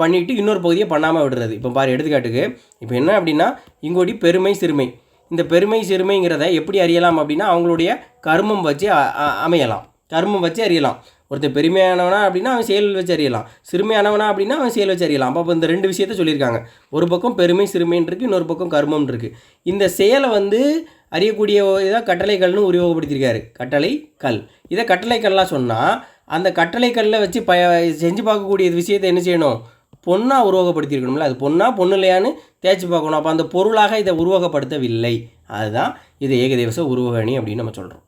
பண்ணிவிட்டு இன்னொரு பகுதியை பண்ணாமல் விடுறது. இப்போ பாரு எடுத்துக்காட்டுக்கு இப்போ என்ன அப்படின்னா இங்கோடி பெருமை சிறுமை. இந்த பெருமை சிறுமைங்கிறத எப்படி அறியலாம் அப்படின்னா அவங்களுடைய கர்மம் வச்சு அமையலாம், கர்மம் வச்சு அறியலாம். ஒருத்தர் பெருமையானவனா அப்படின்னா அவன் செயல் வச்சு அறியலாம், சிறுமையானவனா அப்படின்னா அவன் செயல் வச்சு அறியலாம். அப்போ இந்த 2 விஷயத்த சொல்லியிருக்காங்க. ஒரு பக்கம் பெருமை சிறுமைன்னு இருக்குது, இன்னொரு பக்கம் கர்மம் இருக்குது. இந்த செயலை வந்து அறியக்கூடிய இதாக கட்டளைக்கல்னு உருவகப்படுத்தியிருக்காரு, கட்டளை கல். இதை கட்டளைக்கல்லாம் சொன்னால் அந்த கட்டளைக்கல்லை வச்சு செஞ்சு பார்க்கக்கூடிய விஷயத்தை என்ன செய்யணும், பொண்ணாக உருவகப்படுத்தியிருக்கணும்ல, அது பொண்ணா பொண்ணு இல்லையான்னு தேய்ச்சி பார்க்கணும். அப்போ அந்த பொருளாக இதை உருவகப்படுத்தவில்லை. அதுதான் இது ஏகதேவச உருவகணி அப்படின்னு நம்ம சொல்கிறோம்.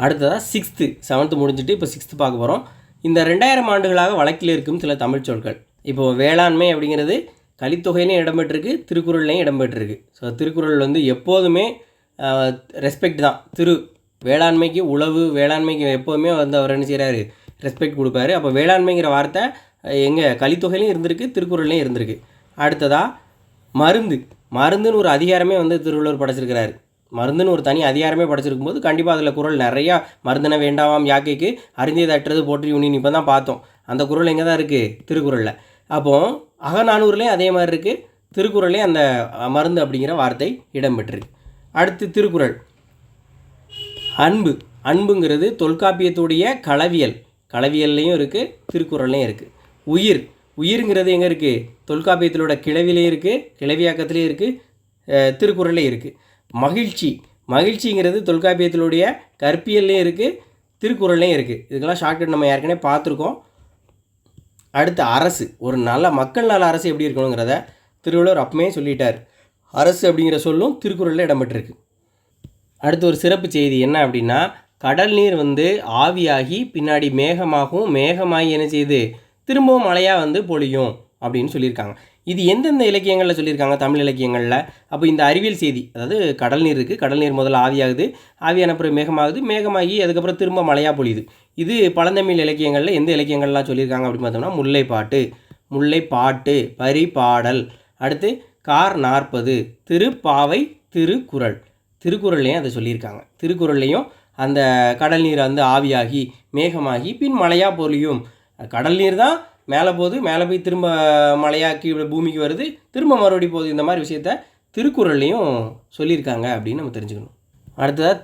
அடுத்ததாக 6th 7th முடிஞ்சுட்டு இப்போ 6th பார்க்க போகிறோம். இந்த 2000 ஆண்டுகளாக வழக்கில் இருக்கும் சில தமிழ் சொற்கள். இப்போது வேளாண்மை அப்படிங்கிறது கலித்தொகையிலையும் இடம்பெற்றிருக்கு, திருக்குறள்லையும் இடம்பெற்றிருக்கு. ஸோ திருக்குறள் வந்து எப்போதுமே ரெஸ்பெக்ட் தான். வேளாண்மைக்கு உழவு, வேளாண்மைக்கு எப்போதுமே வந்து அவர் என்ன செய்கிறாரு, ரெஸ்பெக்ட் கொடுப்பாரு. அப்போ வேளாண்மைங்கிற வார்த்தை எங்கே கலித்தொகையிலையும் இருந்திருக்கு, திருக்குறள்லையும் இருந்திருக்கு. அடுத்ததாக மருந்துன்னு ஒரு அதிகாரமே வந்து திருவள்ளுவர் படைச்சிருக்கிறாரு. மருந்துன்னு ஒரு தனி அதிகாரமே படைச்சிருக்கும் போது கண்டிப்பாக அதில் குறள் நிறையா, மருந்தின வேண்டாவாம் யாக்கைக்கு அருந்தியது அற்றது போற்றி உனின் இப்போ தான் பார்த்தோம். அந்த குறள் எங்கே தான் இருக்குது, திருக்குறளில். அப்போது அகநானூறுலேயும் அதே மாதிரி இருக்குது, திருக்குறள்லேயும் அந்த மருந்து அப்படிங்கிற வார்த்தை இடம்பெற்றிருக்கு. அடுத்து திருக்குறள். அன்புங்கிறது தொல்காப்பியத்துடைய களவியல்லையும் இருக்குது, திருக்குறள்லையும் இருக்குது. உயிர்ங்கிறது எங்கே இருக்குது, தொல்காப்பியத்திலோட கிளவிலையும் இருக்குது, கிளவியாக்கத்துலேயும் இருக்குது, திருக்குறள்லேயும் இருக்குது. மகிழ்ச்சிங்கிறது தொல்காப்பியத்திலுடைய கற்பியல்லையும் இருக்குது, திருக்குறள்லையும் இருக்குது. இதுக்கெல்லாம் ஷார்ட்கட் நம்ம ஏற்கனவே பார்த்துருக்கோம். அடுத்து அரசு, ஒரு நல்ல மக்கள் நல அரசு எப்படி இருக்கணுங்கிறத திருவள்ளுவர் அப்பமே சொல்லிட்டார். அரசு அப்படிங்கிற சொல்லும் திருக்குறளில் இடம்பெற்றிருக்கு. அடுத்து ஒரு சிறப்பு செய்தி என்ன அப்படின்னா, கடல் நீர் வந்து ஆவியாகி பின்னாடி மேகமாகவும், மேகமாகி என்ன செய்யுது, திரும்பவும் மழையாக வந்து பொழியும் அப்படின்னு சொல்லியிருக்காங்க. இது எந்தெந்த இலக்கியங்களில் சொல்லியிருக்காங்க, தமிழ் இலக்கியங்களில். அப்போ இந்த அறிவியல் செய்தி, அதாவது கடல் நீர் இருக்குது, கடல் நீர் முதல்ல ஆவியாகுது, ஆவியான பிறகு மேகமாகுது, மேகமாகி அதுக்கப்புறம் திரும்ப மழையாக பொழியுது. இது பழந்தமிழ் இலக்கியங்களில் எந்த இலக்கியங்கள்லாம் சொல்லியிருக்காங்க அப்படின்னு பார்த்தோம்னா, முல்லைப்பாட்டு, பரிபாடல், அடுத்து கார் 40, திருப்பாவை, திருக்குறள்லையும் அதை சொல்லியிருக்காங்க. திருக்குறள்லையும் அந்த கடல் நீர் வந்து ஆவியாகி மேகமாகி பின் மழையாக பொழியும். கடல் நீர் தான் மேலே போகுது, மேலே போய் திரும்ப மழையாக்கி பூமிக்கு வருது, திரும்ப மறுபடி போகுது. இந்த மாதிரி விஷயத்த திருக்குறள்லையும் சொல்லியிருக்காங்க அப்படின்னு நம்ம தெரிஞ்சுக்கணும். அடுத்ததாக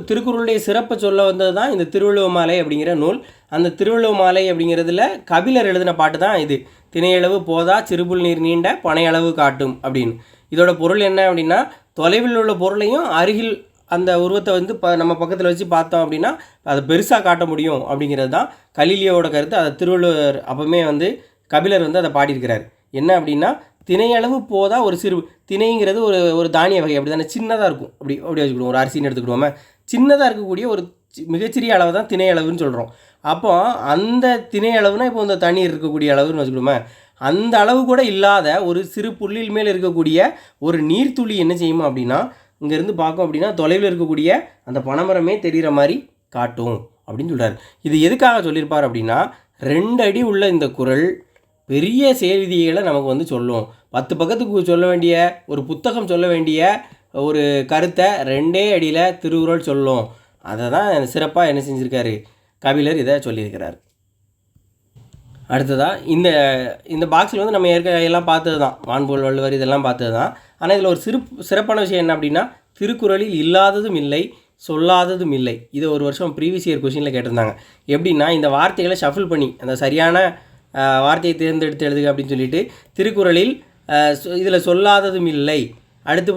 திருக்குறளுடைய சிறப்பை சொல்ல வந்தது தான் இந்த திருவள்ளுவ மாலை அப்படிங்கிற நூல். அந்த திருவள்ளுவ மாலை அப்படிங்கிறதுல கபிலர் எழுதின பாட்டு தான் இது. திணையளவு போதா சிறுபுல் நீர் நீண்ட பனையளவு காட்டும் அப்படின்னு. இதோட பொருள் என்ன அப்படின்னா, தொலைவில் உள்ள பொருளையும் அருகில் அந்த உருவத்தை வந்து நம்ம பக்கத்தில் வச்சு பார்த்தோம் அப்படின்னா அதை பெருசாக காட்ட முடியும் அப்படிங்கிறது தான் கலீலியோட கருத்து. அதை திருவள்ளுவர் அப்பவுமே வந்து கபிலர் வந்து அதை பாடியிருக்கிறார். என்ன அப்படின்னா, திணையளவு போதா ஒரு சிறு, திணைங்கிறது ஒரு தானிய வகை அப்படி தானே, சின்னதாக இருக்கும். அப்படி வச்சுக்கிடுவோம். ஒரு அரிசின்னு எடுத்துக்கிடுவோமே, சின்னதாக இருக்கக்கூடிய ஒரு மிகச்சிறிய அளவு தான் திணை அளவுன்னு சொல்கிறோம். அப்போ அந்த திணை அளவுனா இப்போ இந்த தண்ணீர் இருக்கக்கூடிய அளவுன்னு வச்சுக்கிடுவோமே, அந்த அளவு கூட இல்லாத ஒரு சிறு புள்ளில் மேல் இருக்கக்கூடிய ஒரு நீர்த்துளி என்ன செய்யுமா அப்படின்னா, இங்கேருந்து பார்க்கும் அப்படின்னா தொலைவில் இருக்கக்கூடிய அந்த பனைமரமே தெரிகிற மாதிரி காட்டும் அப்படின்னு சொல்கிறார். இது எதுக்காக சொல்லியிருப்பார் அப்படின்னா, 2 அடி உள்ள இந்த குறள் பெரிய செய்திகளை நமக்கு வந்து சொல்லும். 10 பக்கத்துக்கு சொல்ல வேண்டிய ஒரு புத்தகம் சொல்ல வேண்டிய ஒரு கருத்தை 2 அடியில் திருக்குறள் சொல்லும். அதை தான் சிறப்பாக என்ன செஞ்சுருக்காரு, கபிலர் இதை சொல்லியிருக்கிறார். அடுத்ததாக இந்த பாக்ஸில் வந்து நம்ம எல்லாம் பார்த்தது தான், வான்போல் வள்ளுவர் இதெல்லாம் பார்த்தது தான். ஆனால் இதில் ஒரு சிறப்பான விஷயம் என்ன அப்படின்னா, திருக்குறளில் இல்லாததும் இல்லை, சொல்லாததும் இல்லை. இதை ஒரு வருஷம் ப்ரீவியஸ் இயர் கொஸ்டினில் கேட்டிருந்தாங்க. எப்படின்னா, இந்த வார்த்தைகளை ஷஃபிள் பண்ணி அந்த சரியான வார்த்தையை தேர்ந்தெடுத்து எழுதுக அப்படின்னு சொல்லிட்டு, திருக்குறளில் இதில் சொல்லாததும் இல்லை, அடுத்து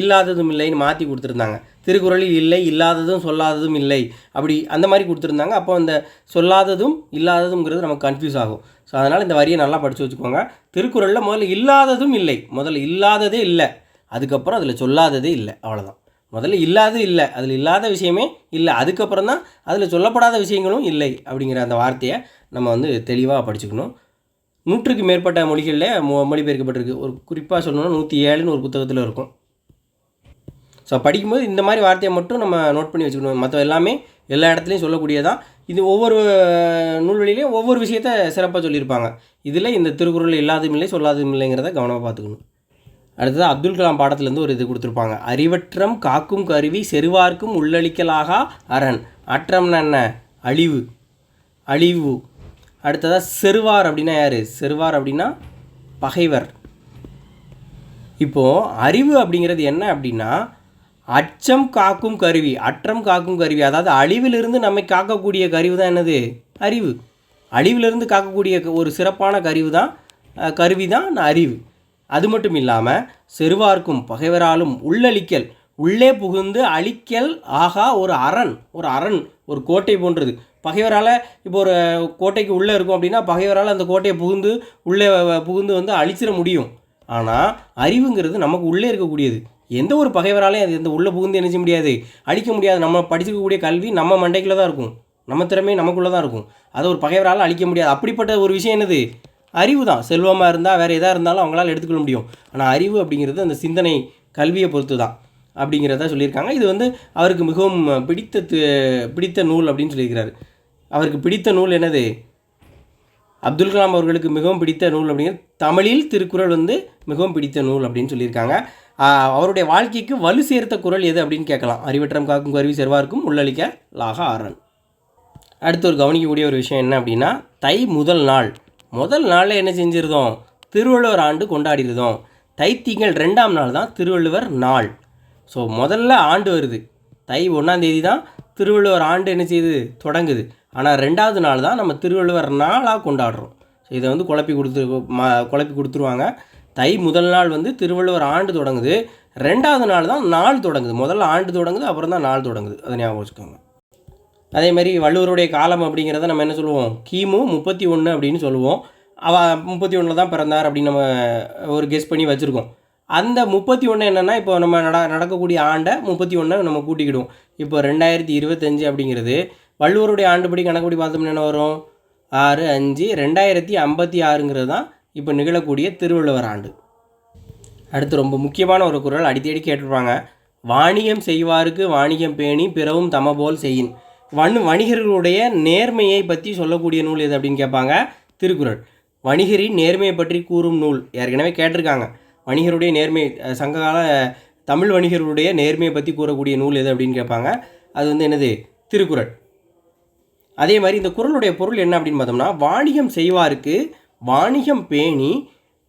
இல்லாததும் இல்லைன்னு மாற்றி கொடுத்துருந்தாங்க. திருக்குறளில் இல்லை, இல்லாததும் சொல்லாததும் இல்லை, அப்படி அந்த மாதிரி கொடுத்துருந்தாங்க. அப்போ அந்த சொல்லாததும் இல்லாததுங்கிறது நமக்கு கன்ஃபியூஸ் ஆகும். ஸோ அதனால் இந்த வரியை நல்லா படித்து வச்சுக்கோங்க. திருக்குறளில் முதல்ல இல்லாததும் இல்லை, முதல்ல இல்லாததே இல்லை, அதுக்கப்புறம் அதில் சொல்லாததே இல்லை, அவ்வளோதான். முதல்ல இல்லாதது இல்லை, அதில் இல்லாத விஷயமே இல்லை, அதுக்கப்புறம் தான் அதில் சொல்லப்படாத விஷயங்களும் இல்லை அப்படிங்கிற அந்த வார்த்தையை நம்ம வந்து தெளிவாக படிச்சுக்கணும். 100க்கு மேற்பட்ட மொழிகளில் மொழிபெயர்க்கப்பட்டிருக்கு. ஒரு குறிப்பாக சொல்லணும்னா 107ன்னு ஒரு புத்தகத்தில் இருக்கும். ஸோ படிக்கும்போது இந்த மாதிரி வார்த்தையை மட்டும் நம்ம நோட் பண்ணி வச்சுக்கணும். மற்ற எல்லாமே எல்லா இடத்துலையும் சொல்லக்கூடியதான். இது ஒவ்வொரு நூல்வெளியிலையும் ஒவ்வொரு விஷயத்த சிறப்பாக சொல்லியிருப்பாங்க. இதில் இந்த திருக்குறள் இல்லாததும் இல்லை, சொல்லாததும் இல்லைங்கிறத கவனமாக பார்த்துக்கணும். அடுத்தது அப்துல் கலாம் பாடத்துலேருந்து ஒரு இது கொடுத்துருப்பாங்க. அறிவற்றம் காக்கும் கருவி செருவார்க்கும் உள்ளளிக்கலாகா அரண். அற்றம்னா என்ன, அழிவு. அடுத்ததாக செருவார் அப்படின்னா யார், செருவார் அப்படின்னா பகைவர். இப்போது அறிவு அப்படிங்கிறது என்ன அப்படின்னா, அச்சம் காக்கும் கருவி, அதாவது அழிவிலிருந்து நம்மை காக்கக்கூடிய கருவி தான் என்னது, அறிவு. அழிவிலிருந்து காக்கக்கூடிய ஒரு சிறப்பான கருவி தான் அறிவு. அது மட்டும் இல்லாமல் செருவார்க்கும் பகைவராலும் உள்ளே புகுந்து அழிக்கல் ஆகா ஒரு அரண், ஒரு கோட்டை போன்றது. பகைவரால் இப்போ ஒரு கோட்டைக்கு உள்ளே இருக்கும் அப்படின்னா பகைவரால் அந்த கோட்டையை புகுந்து வந்து அழிச்சிட முடியும். ஆனால் அறிவுங்கிறது நமக்கு உள்ளே இருக்கக்கூடியது. எந்த ஒரு பகைவராலையும் அது எந்த உள்ளே புகுந்து என்ன செய்ய முடியாது, அழிக்க முடியாது. நம்ம படிச்சிருக்கக்கூடிய கல்வி நம்ம மண்டைக்குள்ளே தான் இருக்கும், நம்ம திறமை நமக்குள்ளே தான் இருக்கும். அதை ஒரு பகைவரால் அழிக்க முடியாது. அப்படிப்பட்ட ஒரு விஷயம் என்னது, அறிவு தான். செல்வமாக இருந்தால் வேறு எதாக இருந்தாலும் அவங்களால எடுத்துக்கொள்ள முடியும். ஆனால் அறிவு அப்படிங்கிறது அந்த சிந்தனை கல்வியை பொறுத்து தான் அப்படிங்கிறத சொல்லியிருக்காங்க. இது வந்து அவருக்கு மிகவும் பிடித்த நூல் அப்படின்னு சொல்லியிருக்கிறாரு. அவருக்கு பிடித்த நூல் என்னது, அப்துல் கலாம் அவர்களுக்கு மிகவும் பிடித்த நூல் அப்படிங்கிறது தமிழில் திருக்குறள் வந்து மிகவும் பிடித்த நூல் அப்படின்னு சொல்லியிருக்காங்க. அவருடைய வாழ்க்கைக்கு வலு சேர்த்த குறள் எது அப்படின்னு கேட்கலாம். அறிவற்றம் காக்கும் கருவி செல்வார்க்கும் உள்ளளிக்க லாக ஆறன். அடுத்து ஒரு கவனிக்கக்கூடிய ஒரு விஷயம் என்ன அப்படின்னா, தை முதல் நாளில் என்ன செஞ்சிருந்தோம், திருவள்ளுவர் ஆண்டு கொண்டாடிருந்தோம். தைத்திங்கள் 2ஆம் நாள் தான் திருவள்ளுவர் நாள். ஸோ முதல்ல ஆண்டு வருது, தை 1ஆம் தேதி தான் திருவள்ளுவர் ஆண்டு என்ன செய்யுது, தொடங்குது. ஆனால் 2வது நாள் தான் நம்ம திருவள்ளுவர் நாளாக கொண்டாடுறோம். ஸோ இதை வந்து குழப்பி கொடுத்துருவாங்க. தை முதல் நாள் வந்து திருவள்ளுவர் ஆண்டு தொடங்குது, 2வது நாள் தான் நாள் தொடங்குது. முதல்ல ஆண்டு தொடங்குது, அப்புறம் தான் நாள் தொடங்குது. அதை ஞாபகம் வச்சுக்கோங்க. அதே மாதிரி வள்ளுவருடைய காலம் அப்படிங்கிறத நம்ம என்ன சொல்லுவோம், கிமு 31 அப்படின்னு சொல்லுவோம். 31 தான் பிறந்தார் அப்படின்னு நம்ம ஒரு கெஸ் பண்ணி வச்சுருக்கோம். அந்த 31 என்னென்னா, இப்போ நம்ம நடக்கக்கூடிய ஆண்டை 31 நம்ம கூட்டிக்கிடுவோம். இப்போ 2025 அப்படிங்கிறது வள்ளுவருடைய ஆண்டுபடி கணக்குப்படி பார்த்தோம்னா என்ன வரும், 6/5/2056 தான் இப்போ நிகழக்கூடிய திருவள்ளுவர் ஆண்டு. அடுத்து ரொம்ப முக்கியமான ஒரு குறள் அடிக்கடி கேட்டுருப்பாங்க, வாணிகம் செய்வாருக்கு வாணிகம் பேணி பிறவும் தமபோல் செய்யின். வணிகர்களுடைய நேர்மையை பற்றி சொல்லக்கூடிய நூல் எது அப்படின்னு கேட்பாங்க, திருக்குறள். வணிகரின் நேர்மையை பற்றி கூறும் நூல், ஏற்கனவே கேட்டிருக்காங்க. வணிகருடைய நேர்மை, சங்ககால தமிழ் வணிகர்களுடைய நேர்மையை பற்றி கூறக்கூடிய நூல் எது அப்படின்னு கேட்பாங்க. அது வந்து என்னது, திருக்குறள். அதே மாதிரி இந்த குறளுடைய பொருள் என்ன அப்படின்னு பார்த்தோம்னா, வாணிகம் செய்வாருக்கு வாணிகம் பேணி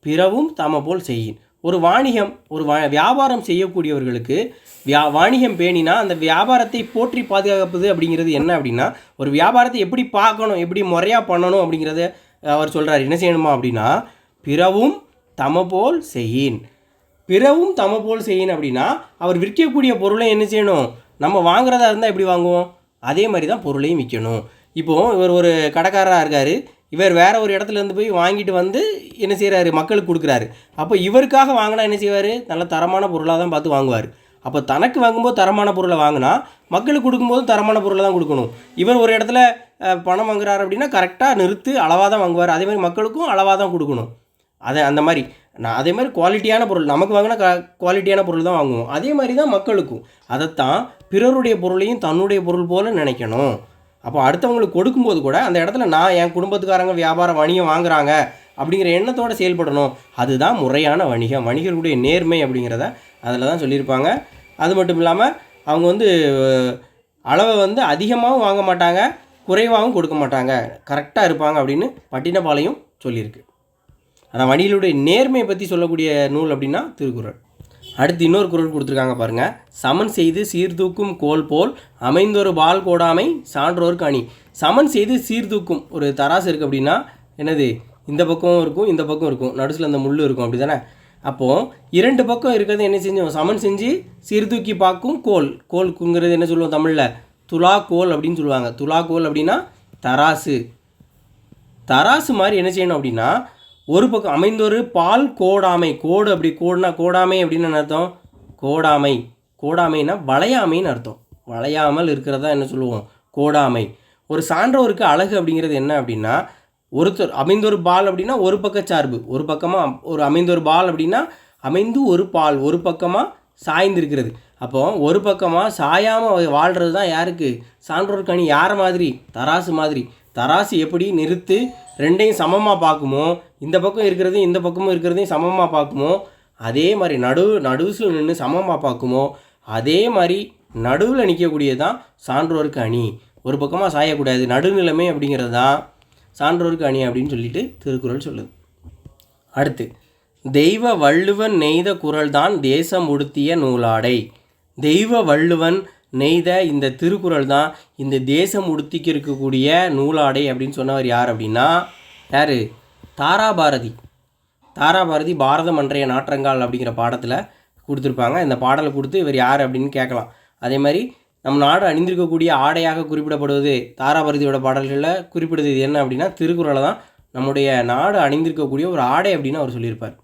பிறவும் தமபோல் செய்யின். ஒரு வாணிகம், வியாபாரம் செய்யக்கூடியவர்களுக்கு வாணிகம் பேணினா அந்த வியாபாரத்தை போற்றி பாதுகாப்பது அப்படிங்கிறது என்ன அப்படின்னா, ஒரு வியாபாரத்தை எப்படி பார்க்கணும், எப்படி முறையாக பண்ணணும் அப்படிங்கிறத அவர் சொல்கிறார். என்ன செய்யணுமா அப்படின்னா, பிறவும் தமபோல் செய்யின். பிறவும் தமபோல் செய்யின் அப்படின்னா, அவர் விற்கக்கூடிய பொருளை என்ன செய்யணும், நம்ம வாங்குறதா இருந்தால் எப்படி வாங்குவோம், அதே மாதிரி தான் பொருளையும் விற்கணும். இப்போது இவர் ஒரு கடைக்காரராக இருக்கார், இவர் வேறு ஒரு இடத்துலேருந்து போய் வாங்கிட்டு வந்து என்ன செய்கிறாரு, மக்களுக்கு கொடுக்குறாரு. அப்போ இவருக்காக வாங்கினா என்ன செய்வார், நல்ல தரமான பொருளாக தான் பார்த்து வாங்குவார். அப்போ தனக்கு வாங்கும்போது தரமான பொருளை வாங்கினா மக்களுக்கு கொடுக்கும்போது தரமான பொருளை தான் கொடுக்கணும். இவர் ஒரு இடத்துல பணம் வாங்குறாரு அப்படின்னா கரெக்டாக நிறுத்து அளவாக தான் வாங்குவார். அதே மாதிரி மக்களுக்கும் அளவாக தான் கொடுக்கணும். அந்த மாதிரி அதே மாதிரி குவாலிட்டியான பொருள் நமக்கு வாங்கினா குவாலிட்டியான பொருள் தான் வாங்குவோம். அதே மாதிரி தான் மக்களுக்கும். அதைத்தான் பிறருடைய பொருளையும் தன்னுடைய பொருள் போல நினைக்கணும். அப்போ அடுத்தவங்களுக்கு கொடுக்கும்போது கூட அந்த இடத்துல நான் என் குடும்பத்துக்காரங்க வணிகம் வாங்குறாங்க அப்படிங்கிற எண்ணத்தோடு செயல்படணும். அதுதான் முறையான வணிகம். வணிகர்களுடைய நேர்மை அப்படிங்கிறத அதில் தான் சொல்லியிருப்பாங்க. அது மட்டும் இல்லாமல் அவங்க வந்து அளவை வந்து அதிகமாகவும் வாங்க மாட்டாங்க, குறைவாகவும் கொடுக்க மாட்டாங்க, கரெக்டாக இருப்பாங்க அப்படின்னு பட்டினப்பாளையம் சொல்லியிருக்கு. ஆனால் வணிகர்களுடைய நேர்மையை பற்றி சொல்லக்கூடிய நூல் அப்படின்னா திருக்குறள். அடுத்து இன்னொரு குறள் கொடுத்துருக்காங்க பாருங்கள், சமன் செய்து சீர்தூக்கும் கோல் போல் அமைந்தொரு பால் கோடாமை சான்றோருக்கு அணி. சமன் செய்து சீர்தூக்கும், ஒரு தராசு இருக்குது அப்படின்னா என்னது, இந்த பக்கம் இருக்கும் இந்த பக்கம் இருக்கும், நடுசில் அந்த முள் இருக்கும், அப்படி தானே. அப்போது 2 பக்கம் இருக்கிறது என்ன செஞ்சோம், சமன் செஞ்சு சீர்தூக்கி பார்க்கும் கோல்ங்கிறது என்ன சொல்லுவோம் தமிழில், துலாக்கோல் அப்படின்னு சொல்லுவாங்க. துலாக்கோல் அப்படின்னா தராசு மாதிரி என்ன செய்யணும் அப்படின்னா, ஒரு பக்கம் அமைந்தொரு பால் கோடாமை. கோடு அப்படி கோடாமை அப்படின்னு அர்த்தம், கோடாமைன்னா வளையாமைன்னு அர்த்தம். வளையாமல் இருக்கிறதா என்ன சொல்லுவோம், கோடாமை. ஒரு சான்றோருக்கு அழகு அப்படிங்கிறது என்ன அப்படின்னா, ஒருத்தர் அமைந்தொரு பால் அப்படின்னா ஒரு பக்க சார்பு, ஒரு பக்கமாக ஒரு அமைந்தொரு பால் அப்படின்னா அமைந்து ஒரு பால் ஒரு பக்கமாக சாய்ந்திருக்கிறது. அப்போ ஒரு பக்கமாக சாயாமல் வாழ்கிறது தான் யாருக்கு, சான்றோருக்கு அணி. யாரை மாதிரி, தராசு மாதிரி. தராசு எப்படி நிறுத்து ரெண்டையும் சமமாக பார்க்குமோ, இந்த பக்கம் இருக்கிறதையும் இந்த பக்கமும் இருக்கிறதையும் சமமாக பார்க்குமோ, அதே மாதிரி நடுவில் நின்று சமமாக பார்க்குமோ, அதே மாதிரி நடுவில் நிற்கக்கூடியது தான் சான்றோருக்கு அணி. ஒரு பக்கமாக சாயக்கூடாது, நடுநிலைமை அப்படிங்கிறது தான் சான்றோருக்கு அணி அப்படின்னு சொல்லிட்டு திருக்குறள் சொல்லுது. அடுத்து, தெய்வ வள்ளுவன் நெய்த குறள் தான் தேசம் உடுத்திய நூலாடை. தெய்வ வள்ளுவன் நெய்த இந்த திருக்குறள் தான் இந்த தேசம் உடுத்திக்கு இருக்கக்கூடிய நூலாடை அப்படின்னு சொன்னவர் யார் அப்படின்னா, யார், தாராபாரதி. பாரதம் அன்றைய நாற்றங்கால் அப்படிங்கிற பாடத்தில் கொடுத்துருப்பாங்க. இந்த பாடலை கொடுத்து இவர் யார் அப்படின்னு கேட்கலாம். அதே மாதிரி நம் நாடு அணிந்திருக்கக்கூடிய ஆடையாக குறிப்பிடப்படுவது தாராபரதியோட பாடல்களில் குறிப்பிடுவது என்ன அப்படின்னா திருக்குறளை தான் நம்முடைய நாடு அணிந்திருக்கக்கூடிய ஒரு ஆடை அப்படின்னு அவர் சொல்லியிருப்பார்.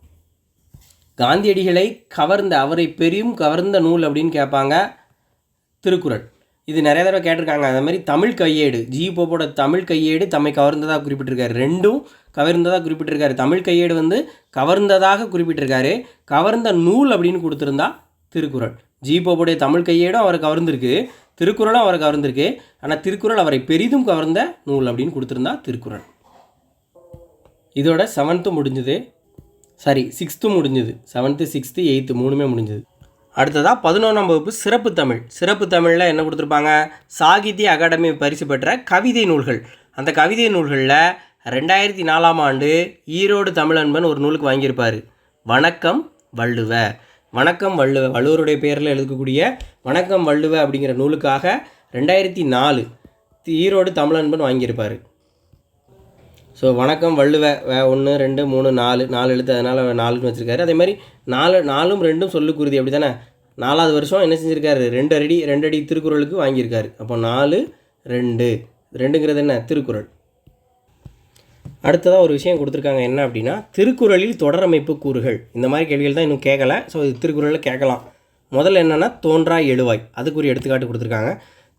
காந்தியடிகளை கவர்ந்த அவரை பெரியும் கவர்ந்த நூல் அப்படின்னு கேட்பாங்க திருக்குறள். இது நிறைய தடவை கேட்டிருக்காங்க. அதே மாதிரி தமிழ் கையேடு போப்போட தமிழ் கையேடு தம்மை கவர்ந்ததாக குறிப்பிட்டிருக்காரு. ரெண்டும் கவர்ந்ததாக குறிப்பிட்டிருக்காரு. தமிழ் கையேடு வந்து கவர்ந்ததாக குறிப்பிட்டிருக்காரு. கவர்ந்த நூல் அப்படின்னு கொடுத்துருந்தா திருக்குறள். போப்போடைய தமிழ் கையேடும் அவரை கவர்ந்திருக்கு, திருக்குறளும் அவரை கவர்ந்திருக்கு. ஆனால் திருக்குறள் அவரை பெரிதும் கவர்ந்த நூல் அப்படின்னு கொடுத்துருந்தா திருக்குறள். இதோட 7th முடிஞ்சுது, 6th முடிஞ்சுது. 7th 6th 8th 3மே முடிஞ்சுது. அடுத்ததாக 11ஆம் வகுப்பு சிறப்பு தமிழ். சிறப்பு தமிழில் என்ன கொடுத்துருப்பாங்க? சாகித்ய அகாடமி பரிசு பெற்ற கவிதை நூல்கள். அந்த கவிதை நூல்களில் 2004ஆம் ஆண்டு ஈரோடு தமிழன்பன் ஒரு நூலுக்கு வாங்கியிருப்பார். வணக்கம் வள்ளுவ. வணக்கம் வள்ளுவ, வள்ளுவருடைய பேரில் எழுதக்கூடிய வணக்கம் வள்ளுவ அப்படிங்கிற நூலுக்காக 2004 ஈரோடு தமிழன்பன் வாங்கியிருப்பார். ஸோ வணக்கம் வள்ளுவ 1 2 3 4 எழுத்து, அதனால் 4ன்னு வச்சுருக்காரு. அதே மாதிரி 4 4ம் 2ம் சொல்லுக்குருதி, அப்படி தானே? 4வது வருஷம் என்ன செஞ்சுருக்காரு? 2 அடி திருக்குறளுக்கு வாங்கியிருக்காரு. அப்போ 4 2 2ங்கிறது என்ன? திருக்குறள். அடுத்ததாக ஒரு விஷயம் கொடுத்துருக்காங்க, என்ன அப்படின்னா திருக்குறளில் தொடரமைப்பு கூறுகள். இந்த மாதிரி கேள்விகள் தான் இன்னும் கேட்கலை. ஸோ இது திருக்குறளில் கேட்கலாம். முதல்ல என்னென்னா தோன்றா எழுவாய், அதுக்கு ஒரு எடுத்துக்காட்டு கொடுத்துருக்காங்க.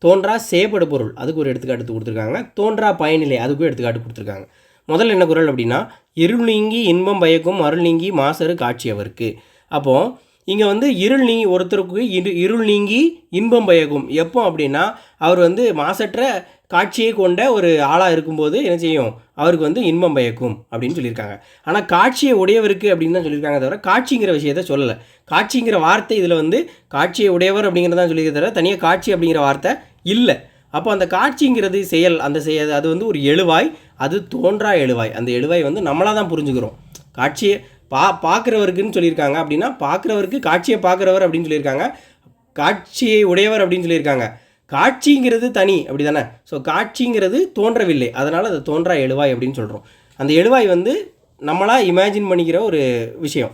தோன்றா செயப்படு பொருள், அதுக்கு ஒரு எடுத்துக்காட்டு கொடுத்துருக்காங்க. தோன்றா பயனிலை, அதுக்கும் எடுத்துக்காட்டு கொடுத்துருக்காங்க. முதல்ல என்ன குறள் அப்படின்னா இருள் நீங்கி இன்பம் பயக்கும் அருள் நீங்கி மாசரு காட்சி அவருக்கு. அப்போது இங்கே வந்து இருள் நீங்கி ஒருத்தருக்கு இருள் நீங்கி இன்பம் பயக்கும் எப்போ அப்படின்னா அவர் வந்து மாசற்ற காட்சியை கொண்ட ஒரு ஆளாக இருக்கும்போது என்ன செய்யும்? அவருக்கு வந்து இன்பம் பயக்கும் அப்படின்னு சொல்லியிருக்காங்க. ஆனால் காட்சியை உடையவருக்கு அப்படின்னு தான் சொல்லியிருக்காங்க, தவிர காட்சிங்கிற விஷயத்தை சொல்லலை. காட்சிங்கிற வார்த்தை இதில் வந்து காட்சியை உடையவர் அப்படிங்கிறதான் சொல்லியிருக்க தவிர தனியாக காட்சி அப்படிங்கிற வார்த்தை இல்லை. அப்போ அந்த காட்சிங்கிறது செயல், அந்த அது வந்து ஒரு எழுவாய், அது தோன்றா எழுவாய். அந்த எழுவாய் வந்து நம்மளாக தான் புரிஞ்சுக்கிறோம். காட்சியை பார்க்குறவருக்குன்னு சொல்லியிருக்காங்க அப்படின்னா பார்க்குறவருக்கு காட்சியை பார்க்குறவர் அப்படின்னு சொல்லியிருக்காங்க, காட்சியை உடையவர் அப்படின்னு சொல்லியிருக்காங்க. காட்சிங்கிறது தனி, அப்படி தானே? ஸோ காட்சிங்கிறது தோன்றவில்லை, அதனால் அது தோன்றா எழுவாய் அப்படின்னு சொல்கிறோம். அந்த எழுவாய் வந்து நம்மளாக இமேஜின் பண்ணிக்கிற ஒரு விஷயம்.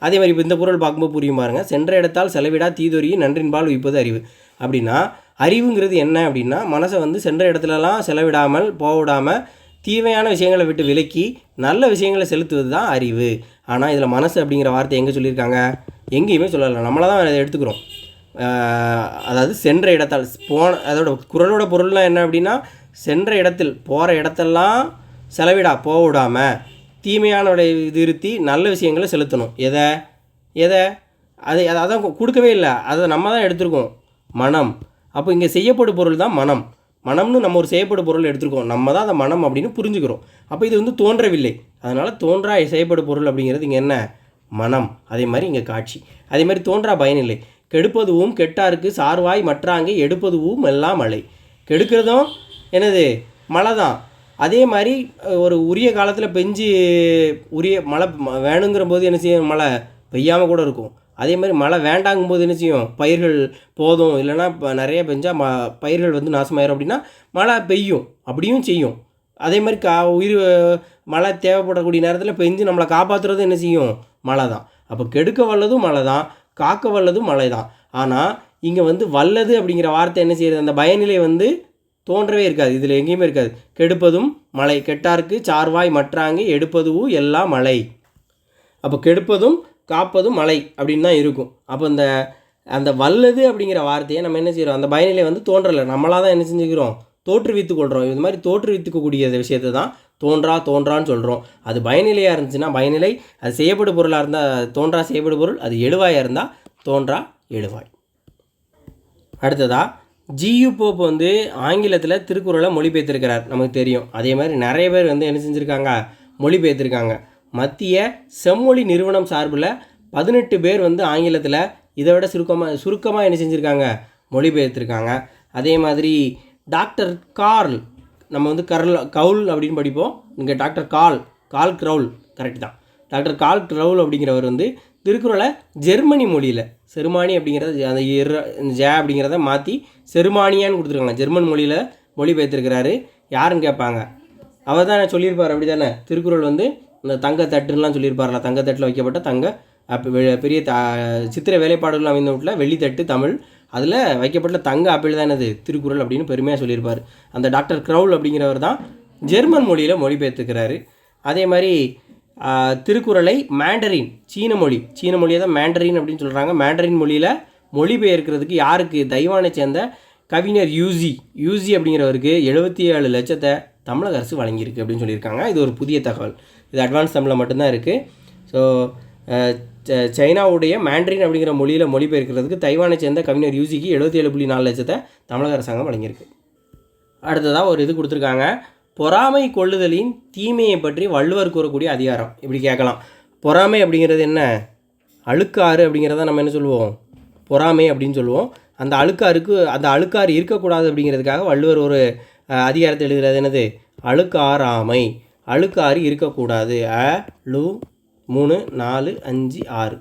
அதே மாதிரி இப்போ இந்த குறள் பார்க்கும்போது புரியும் பாருங்கள். சென்ற இடத்தால் செலவிடா தீதொறி நன்றின்பால் உய்ப்பது அறிவு. அப்படின்னா அறிவுங்கிறது என்ன அப்படின்னா மனசை வந்து சென்ற இடத்துலலாம் செலவிடாமல் போவிடாமல் தீமையான விஷயங்களை விட்டு விலக்கி நல்ல விஷயங்களை செலுத்துவது தான் அறிவு. ஆனால் இதில் மனசு அப்படிங்கிற வார்த்தை எங்கே சொல்லியிருக்காங்க? எங்கேயுமே சொல்லலை, நம்மளை தான் அதை எடுத்துக்கிறோம். அதாவது சென்ற இடத்தால் அதோட குறளோட பொருள்லாம் என்ன அப்படின்னா சென்ற இடத்தில் போகிற இடத்தெல்லாம் போவிடாமல் தீமையான நிறுத்தி நல்ல விஷயங்களை செலுத்தணும். எதை அதான் கொடுக்கவே இல்லை, அதை நம்ம தான் எடுத்துருக்கோம். மனம். அப்போ இங்கே செய்யப்படும் பொருள் தான் மனம். மனம்னு நம்ம ஒரு செய்யப்படும் பொருள் எடுத்துருக்கோம், நம்ம தான் அந்த மனம் அப்படின்னு புரிஞ்சுக்கிறோம். அப்போ இது வந்து தோன்றவில்லை, அதனால் தோன்றா செய்யப்படும் பொருள் அப்படிங்கிறது இங்கே என்ன? மனம். அதே மாதிரி இங்கே காட்சி. அதே மாதிரி தோன்றா பயனில்லை. கெடுப்பதுவும் கெட்டாருக்கு சார்வாய் மற்றாங்கே எடுப்பதுவும் எல்லாம் மழை. கெடுக்கிறதும் என்னது? மழை தான். அதே மாதிரி ஒரு உரிய காலத்தில் உரிய மழை வேணுங்கிற போது என்ன செய்யும்? மழை பெய்யாமல் கூட இருக்கும். அதே மாதிரி மழை வேண்டாங்கும் போது என்ன செய்யும்? பயிர்கள் போதும், இல்லைனா இப்போ நிறைய பெஞ்சால் பயிர்கள் வந்து நாசமாயிரும் அப்படின்னா மழை பெய்யும், அப்படியும் செய்யும். அதே மாதிரி மழை தேவைப்படக்கூடிய நேரத்தில் பெஞ்சு நம்மளை காப்பாற்றுறது என்ன செய்யும்? மழை தான். அப்போ கெடுக்க வல்லதும் மழை தான், காக்க வல்லதும் மழை தான். ஆனால் இங்கே வந்து வல்லது அப்படிங்கிற வார்த்தை என்ன செய்யுது? அந்த பயனிலை வந்து தோன்றவே இருக்காது, இதில் எங்கேயுமே இருக்காது. கெடுப்பதும் மழை, கெட்டாருக்கு சார்வாய் மற்றாங்கே எடுப்பதுவும் எல்லாம் மழை. அப்போ கெடுப்பதும் காப்பதும் மழை அப்படின்னு தான் இருக்கும். அப்போ அந்த வல்லது அப்படிங்கிற வார்த்தையை நம்ம என்ன செய்கிறோம்? அந்த பயனிலை வந்து தோன்றலை, நம்மளாக தான் என்ன செஞ்சுக்கிறோம்? தோற்றுவித்து கொள்கிறோம். இது மாதிரி தோற்றுவித்துக்கக்கூடிய விஷயத்தை தான் தோன்றான்னு சொல்கிறோம். அது பயனிலையாக இருந்துச்சுன்னா பயனிலை, அது செய்யப்படும் பொருளாக இருந்தால் தோன்றா செய்யப்படும் பொருள், அது எழுவாயாக இருந்தால் தோன்றா எழுவாய். அடுத்ததாக ஜியு போப் வந்து ஆங்கிலத்தில் திருக்குறளை மொழிபெயர்த்திருக்கிறார், நமக்கு தெரியும். அதே மாதிரி நிறைய பேர் வந்து என்ன செஞ்சுருக்காங்க? மொழிபெயர்த்திருக்காங்க. மத்திய செம்மொழி நிறுவனம் சார்பில் 18 பேர் வந்து ஆங்கிலத்தில் இதை விட சுருக்கமாக என்ன செஞ்சுருக்காங்க? மொழிபெயர்த்திருக்காங்க. அதே மாதிரி டாக்டர் கார்ல், நம்ம வந்து கவுல் அப்படின்னு படிப்போம், இங்கே டாக்டர் கால் க்ரவுல், கரெக்ட் தான். டாக்டர் கால் க்ரவுல் அப்படிங்கிறவர் வந்து திருக்குறளை ஜெர்மனி மொழியில், செருமானி அப்படிங்கிறத அந்த ஜே அப்படிங்கிறத மாற்றி செருமானியான்னு கொடுத்துருக்காங்க, ஜெர்மன் மொழியில் மொழிபெயர்த்திருக்கிறாரு. யாருன்னு கேட்பாங்க, அவர் தான் சொல்லியிருப்பார், அப்படி தானே? திருக்குறள் வந்து இந்த தங்கத்தட்டுலாம் சொல்லியிருப்பார்ல, தங்கத்தட்டில் வைக்கப்பட்ட பெரிய சித்திர வேலைப்பாடுகள் அமைந்த வீட்டில் வெள்ளித்தட்டு தமிழ், அதில் வைக்கப்பட்ட தங்க ஆப்பிள் தான் என்னது திருக்குறள் அப்படின்னு பெருமையாக சொல்லியிருப்பார். அந்த டாக்டர் க்ரவுல் அப்படிங்கிறவர் தான் ஜெர்மன் மொழியில் மொழிபெயர்த்துக்கிறாரு. அதே மாதிரி திருக்குறளை மேண்டரின் சீன மொழியை தான் மேண்டரின் அப்படின்னு சொல்கிறாங்க. மேண்டரின் மொழியில் மொழிபெயர்க்கிறதுக்கு யாருக்கு? தைவானை சேர்ந்த கவிஞர் யூசி அப்படிங்கிறவருக்கு 77 லட்சத்தை தமிழக அரசு வழங்கியிருக்கு அப்படின்னு சொல்லியிருக்காங்க. இது ஒரு புதிய தகவல். இது அட்வான்ஸ் தமிழில் மட்டும்தான் இருக்குது. ஸோ சைனாவுடைய மேண்டரின் அப்படிங்கிற மொழியில் மொழிபெயர்க்கிறதுக்கு தைவானை சேர்ந்த கவிஞர் யூசிக்கு 77.4 லட்சத்தை தமிழக அரசாங்கம் வழங்கியிருக்கு. அடுத்ததாக ஒரு இது கொடுத்துருக்காங்க. பொறாமை கொள்ளுதலின் தீமையை பற்றி வள்ளுவர் கூறக்கூடிய அதிகாரம். இப்படி கேட்கலாம். பொறாமை அப்படிங்கிறது என்ன? அழுக்காறு அப்படிங்கிறத நம்ம என்ன சொல்லுவோம்? பொறாமை அப்படின்னு சொல்லுவோம். அந்த அழுக்காறு இருக்கக்கூடாது அப்படிங்கிறதுக்காக வள்ளுவர் ஒரு அதிகாரத்தை எழுதுகிறது. என்னது? அழுக்காறாமை. அழுக்காறு இருக்கக்கூடாது. 3 4 5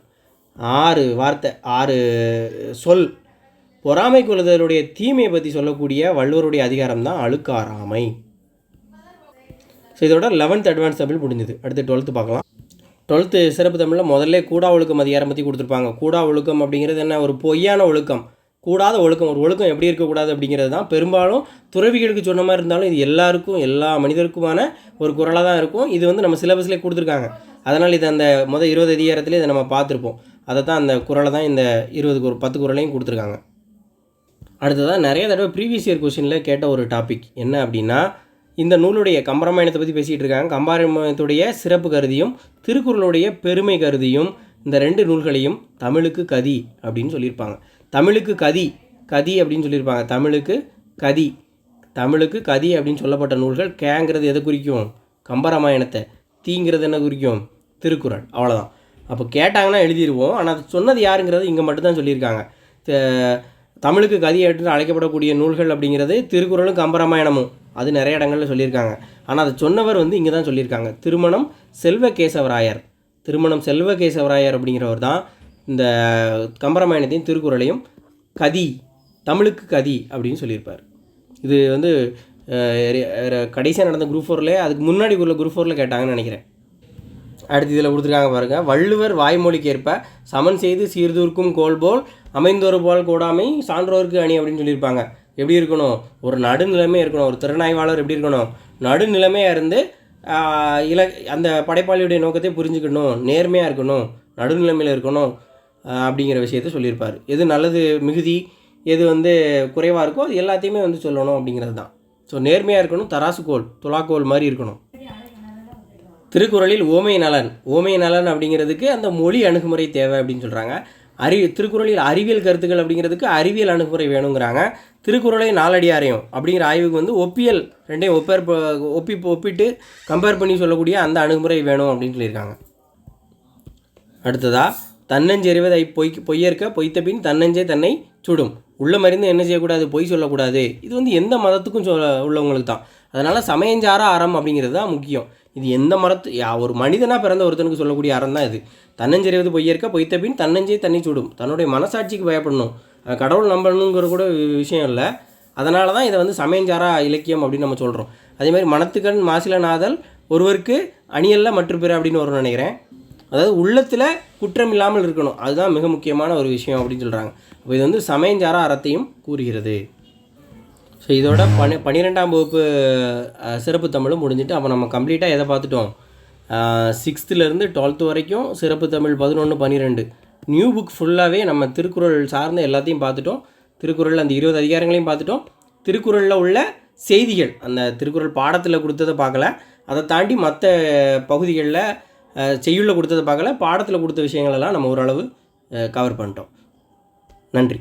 6 வார்த்தை, 6 சொல். பொறாமை கொள்ளுதலுடைய தீமையை பற்றி சொல்லக்கூடிய வள்ளுவருடைய அதிகாரம் தான் அழுக்காறாமை. ஸோ இதோட 11th அட்வான்ஸ் தமிழ் முடிஞ்சுது. அடுத்து 12th பார்க்கலாம். 12th சிறப்பு தமிழில் முதல்ல கூடா ஒழுக்கம் அதிகாரம் பற்றி கொடுத்துருப்பாங்க. கூடா ஒழுக்கம் அப்படிங்கிறது என்ன? ஒரு பொய்யான ஒழுக்கம், கூடாத ஒழுக்கம். ஒரு ஒழுக்கம் எப்படி இருக்கக்கூடாது அப்படிங்கிறது தான் பெரும்பாலும் துறவிகளுக்கு சொன்ன மாதிரி இருந்தாலும் இது எல்லாருக்கும், எல்லா மனிதருக்குமான ஒரு குறளாக தான் இருக்கும். இது வந்து நம்ம சிலபஸ்லேயே கொடுத்துருக்காங்க. அதனால் இது அந்த 20 அதிகாரத்துலேயே இதை நம்ம பார்த்துருப்போம். அதை தான் அந்த குறளை தான் இந்த 10 குறளையும் கொடுத்துருக்காங்க. அடுத்ததாக நிறைய தடவை ப்ரீவியஸ் இயர் கொஸ்டினில் கேட்ட ஒரு டாபிக் என்ன அப்படின்னா, இந்த நூலுடைய கம்பராமாயணத்தை பற்றி பேசிகிட்டு இருக்காங்க. கம்பராமாயணத்துடைய சிறப்பு கருதியும் திருக்குறளுடைய பெருமை கருதியும் இந்த 2 நூல்களையும் தமிழுக்கு கதி அப்படின்னு சொல்லியிருப்பாங்க. தமிழுக்கு கதி அப்படின்னு சொல்லியிருப்பாங்க. தமிழுக்கு கதி அப்படின்னு சொல்லப்பட்ட நூல்கள். கேங்கிறது எதை குறிக்கும்? கம்பராமாயணத்தை. தீங்கிறது என்ன குறிக்கும்? திருக்குறள். அவ்வளோதான். அப்போ கேட்டாங்கன்னா எழுதிடுவோம். ஆனால் அது சொன்னது யாருங்கிறது இங்கே மட்டும்தான் சொல்லியிருக்காங்க. தமிழுக்கு கதி என்று அழைக்கப்படக்கூடிய நூல்கள் அப்படிங்கிறது திருக்குறளும் கம்பராமாயணமும். அது நிறைய இடங்களில் சொல்லியிருக்காங்க. ஆனால் அதை சொன்னவர் வந்து இங்கே தான் சொல்லியிருக்காங்க. திருமணம் செல்வகேசவராயர் அப்படிங்கிறவர் தான் இந்த கம்பராமாயணத்தையும் திருக்குறளையும் தமிழுக்கு கதி அப்படின்னு சொல்லியிருப்பார். இது வந்து கடைசியாக நடந்த குரூப் 4ல், அதுக்கு முன்னாடி உள்ள குரூப் 4ல் கேட்டாங்கன்னு நினைக்கிறேன். அடுத்து இதில் கொடுத்துருக்காங்க பாருங்கள். வள்ளுவர் வாய்மொழிக்கேற்ப சமன் செய்து சீர்தூர்க்கும் கோல்போல் அமைந்தொரு போல் கூடாமை சான்றோருக்கு அணி அப்படின்னு சொல்லியிருப்பாங்க. எப்படி இருக்கணும்? ஒரு நடுநிலைமை இருக்கணும். ஒரு திறனாய்வாளர் எப்படி இருக்கணும்? நடுநிலைமையாக இருந்து அந்த படைப்பாளியுடைய நோக்கத்தை புரிஞ்சுக்கணும், நேர்மையாக இருக்கணும், நடுநிலைமையில் இருக்கணும் அப்படிங்கிற விஷயத்த சொல்லியிருப்பார். எது நல்லது மிகுதி, எது வந்து குறைவாக இருக்கோ அது எல்லாத்தையுமே வந்து சொல்லணும் அப்படிங்கிறது தான். ஸோ நேர்மையாக இருக்கணும், தராசுகோல் துலாக்கோல் மாதிரி இருக்கணும். திருக்குறளில் ஓமை நலன் அப்படிங்கிறதுக்கு அந்த மொழி அணுகுமுறை தேவை அப்படின்னு சொல்கிறாங்க. திருக்குறளில் அறிவியல் கருத்துக்கள் அப்படிங்கிறதுக்கு அறிவியல் அணுகுமுறை வேணுங்கிறாங்க. திருக்குறளை நாலடியாரையும் அப்படிங்கிற ஆய்வுக்கு வந்து ஒப்பியல் ரெண்டையும் ஒப்பிட்டு கம்பேர் பண்ணி சொல்லக்கூடிய அந்த அணுகுமுறை வேணும் அப்படின்னு சொல்லியிருக்காங்க. அடுத்ததாக தன்னஞ்செறிவதை பொய்யற்க பொய்த்த பின் தன்னஞ்சே தன்னை சுடும். உள்ள மறிந்து என்ன செய்யக்கூடாது? பொய் சொல்லக்கூடாது. இது வந்து எந்த மதத்துக்கும் உள்ளவங்களுக்கு தான். அதனால் சமயஞ்சார அறம் அப்படிங்கிறது தான் முக்கியம். இது எந்த ஒரு மனிதனாக பிறந்த ஒருத்தனுக்கு சொல்லக்கூடிய அறம் தான் இது. தன்னஞ்செறிவது பொய்யற்க பொய்த்த பின் தன்னஞ்சே தன்னை சுடும். தன்னுடைய மனசாட்சிக்கு பயப்படணும், கடவுள் நம்பணுங்கிற கூட விஷயம் இல்லை. அதனால தான் இதை வந்து சமயஞ்சாரா இலக்கியம் அப்படின்னு நம்ம சொல்கிறோம். அதேமாதிரி மனத்துக்கண் மாசிலநாதல் ஒருவருக்கு அணியல்ல மற்ற பிற அப்படின்னு வரும்னு நினைக்கிறேன். அதாவது உள்ளத்தில் குற்றம் இல்லாமல் இருக்கணும், அதுதான் மிக முக்கியமான ஒரு விஷயம் அப்படின்னு சொல்கிறாங்க. அப்போ இது வந்து சமயஞ்சாரா அறத்தையும் கூறுகிறது. ஸோ இதோட 12ஆம் வகுப்பு சிறப்பு தமிழும் முடிஞ்சிட்டு அப்போ நம்ம கம்ப்ளீட்டாக எதை பார்த்துட்டோம்? 6th 12th வரைக்கும் சிறப்பு தமிழ் 11, 12 நியூ புக் ஃபுல்லாகவே நம்ம திருக்குறள் சார்ந்த எல்லாத்தையும் பார்த்துட்டோம். திருக்குறளில் அந்த 20 அதிகாரங்களையும் பார்த்துட்டோம். திருக்குறளில் உள்ள செய்திகள் அந்த திருக்குறள் பாடத்தில் கொடுத்ததை பார்க்கல, அதை தாண்டி மற்ற பகுதிகளில் செய்யுள்ள கொடுத்ததை பார்க்கல, பாடத்தில் கொடுத்த விஷயங்களெல்லாம் நம்ம ஓரளவு கவர் பண்ணிட்டோம். நன்றி.